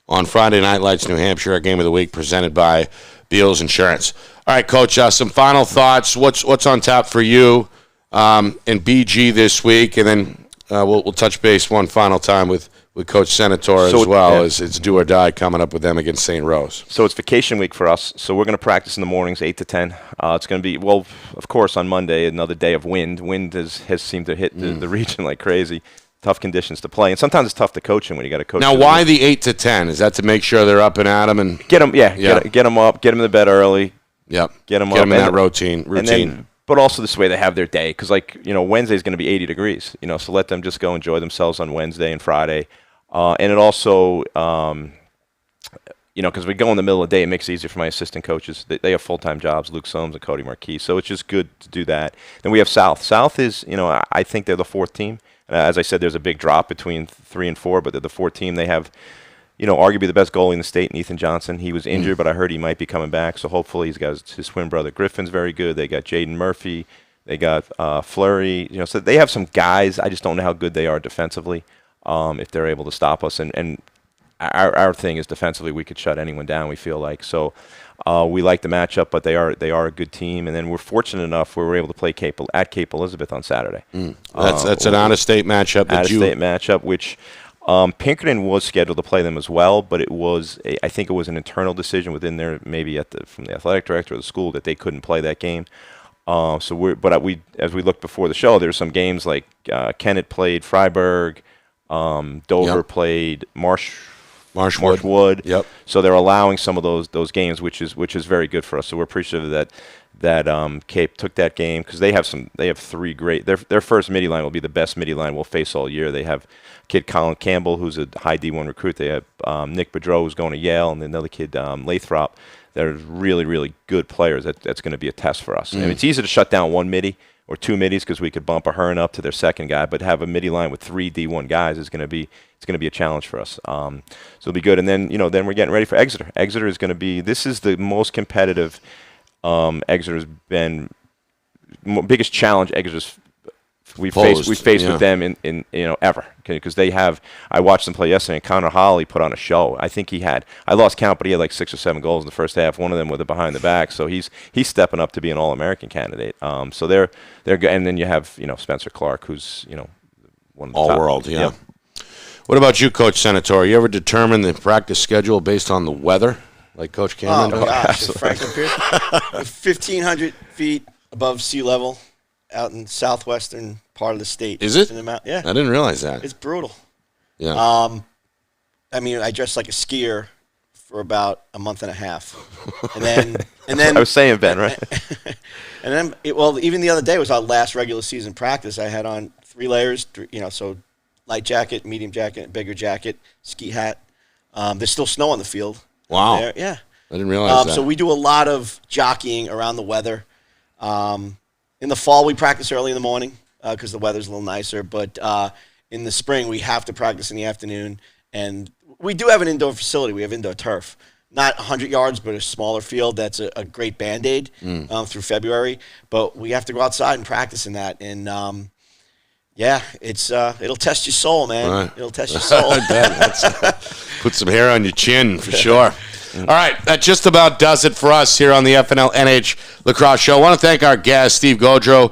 on Friday Night Lights, New Hampshire, our game of the week presented by Beals Insurance. All right, Coach, some final thoughts. What's on tap for you in BG this week? And then we'll touch base one final time with Coach Senator as well, as it's do or die coming up with them against St. Rose. So it's vacation week for us. So we're going to practice in the mornings, 8 to 10. It's going to be, well, of course, on Monday, another day of wind. Wind has seemed to hit the region like crazy. Tough conditions to play. And sometimes it's tough to coach them when you got to coach. Now, why the 8 to 10? Is that to make sure they're up and at them? And get them up, get them to bed early. Yep. Get them in that routine. But also this way they have their day. Because, Wednesday is going to be 80 degrees. So let them just go enjoy themselves on Wednesday and Friday. And it also, because we go in the middle of the day, it makes it easier for my assistant coaches. They have full-time jobs, Luke Soames and Cody Marquis. So it's just good to do that. Then we have South. South is, I think they're the 4th team. As I said, there's a big drop between 3 and 4, but they're the 4th team. They have, arguably the best goalie in the state, Ethan Johnson. He was injured, but I heard he might be coming back. So hopefully he's got his twin brother Griffin's very good. They got Jaden Murphy. They got Fleury. So they have some guys. I just don't know how good they are defensively. If they're able to stop us. And our thing is defensively we could shut anyone down. We feel like so. We like the matchup, but they are a good team, and then we're fortunate enough where we're able to play at Cape Elizabeth on Saturday. That's an out-of-state matchup. Out-of-state matchup, which Pinkerton was scheduled to play them as well, but I think it was an internal decision within there, maybe from the athletic director of the school, that they couldn't play that game. As we looked before the show, there's some games like Kennett played Freiburg, Dover played Marshwood. Yep. So they're allowing some of those games, which is very good for us. So we're appreciative that Cape took that game because they have three great. Their first midi line will be the best midi line we'll face all year. They have kid Colin Campbell, who's a high D1 recruit. They have Nick Goudreau, who's going to Yale, and another kid Lathrop. They're really, really good players. That's going to be a test for us. I mean, it's easy to shut down one midi or two middies because we could bump a Hearn up to their second guy, but have a midi line with three D1 guys is going to be a challenge for us. So it'll be good. And then then we're getting ready for Exeter. Exeter is going to be. This is the most competitive. Exeter's been biggest challenge Exeter's we faced with them in ever, because they have. I watched them play yesterday, and Connor Holly put on a show. I think I lost count, but he had like 6 or 7 goals in the first half. One of them with a behind the back, so he's stepping up to be an All-American candidate. So they're good. And then you have Spencer Clark, who's one of the top. All-world. Yeah. What about you, Coach Senator? You ever determine the practice schedule based on the weather, like Coach Cameron does? Oh gosh, Franklin Pierce, 1,500 feet above sea level, out in southwestern part of the state. Is it? Yeah. I didn't realize that. It's brutal. Yeah. I mean, I dressed like a skier for about a month and a half, and then I was saying, Ben, right? And then even the other day was our last regular season practice. I had on 3 layers, so light jacket, medium jacket, bigger jacket, ski hat. There's still snow on the field. Wow. There. Yeah. I didn't realize that. So we do a lot of jockeying around the weather. In the fall, we practice early in the morning because the weather's a little nicer. But in the spring, we have to practice in the afternoon. And we do have an indoor facility. We have indoor turf. Not 100 yards, but a smaller field that's a great Band-Aid through February. But we have to go outside and practice in that. And, it'll test your soul, man. Right. It'll test your soul. I bet. Put some hair on your chin for sure. All right, that just about does it for us here on the FNLNH Lacrosse Show. I want to thank our guest, Steve Goudreau,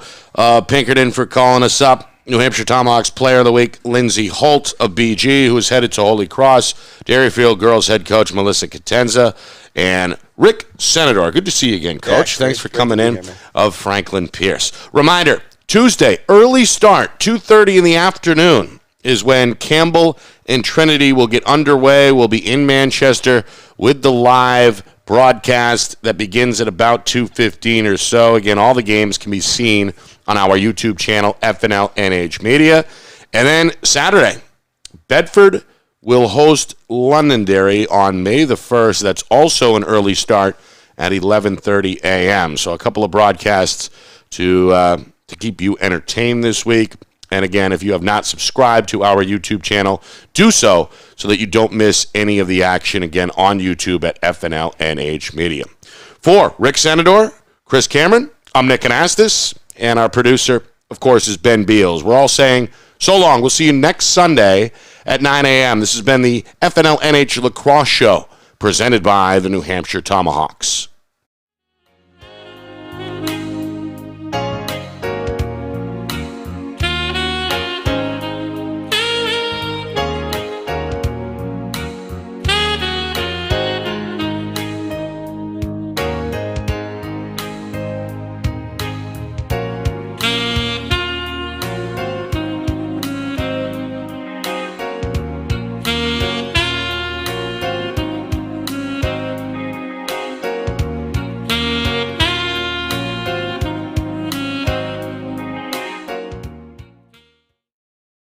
Pinkerton, for calling us up. New Hampshire Tomahawks Player of the Week, Lindsay Holt of BG, who is headed to Holy Cross. Derryfield girls head coach, Melissa Catenza. And Rick Senator. Good to see you again, Coach. Thanks for coming in, of Franklin Pierce. Reminder, Tuesday, early start, 2:30 in the afternoon is when Campbell and Trinity will get underway. We'll be in Manchester with the live broadcast that begins at about 2:15 or so. Again, all the games can be seen on our YouTube channel, FNLNH Media. And then Saturday, Bedford will host Londonderry on May the 1st. That's also an early start at 11:30 a.m. So a couple of broadcasts to keep you entertained this week. And again, if you have not subscribed to our YouTube channel, do so that you don't miss any of the action, again, on YouTube at FNLNH Media. For Rick Senator, Chris Cameron, I'm Nick Anastas, and our producer, of course, is Ben Beals. We're all saying so long. We'll see you next Sunday at 9 a.m. This has been the FNLNH Lacrosse Show, presented by the New Hampshire Tomahawks.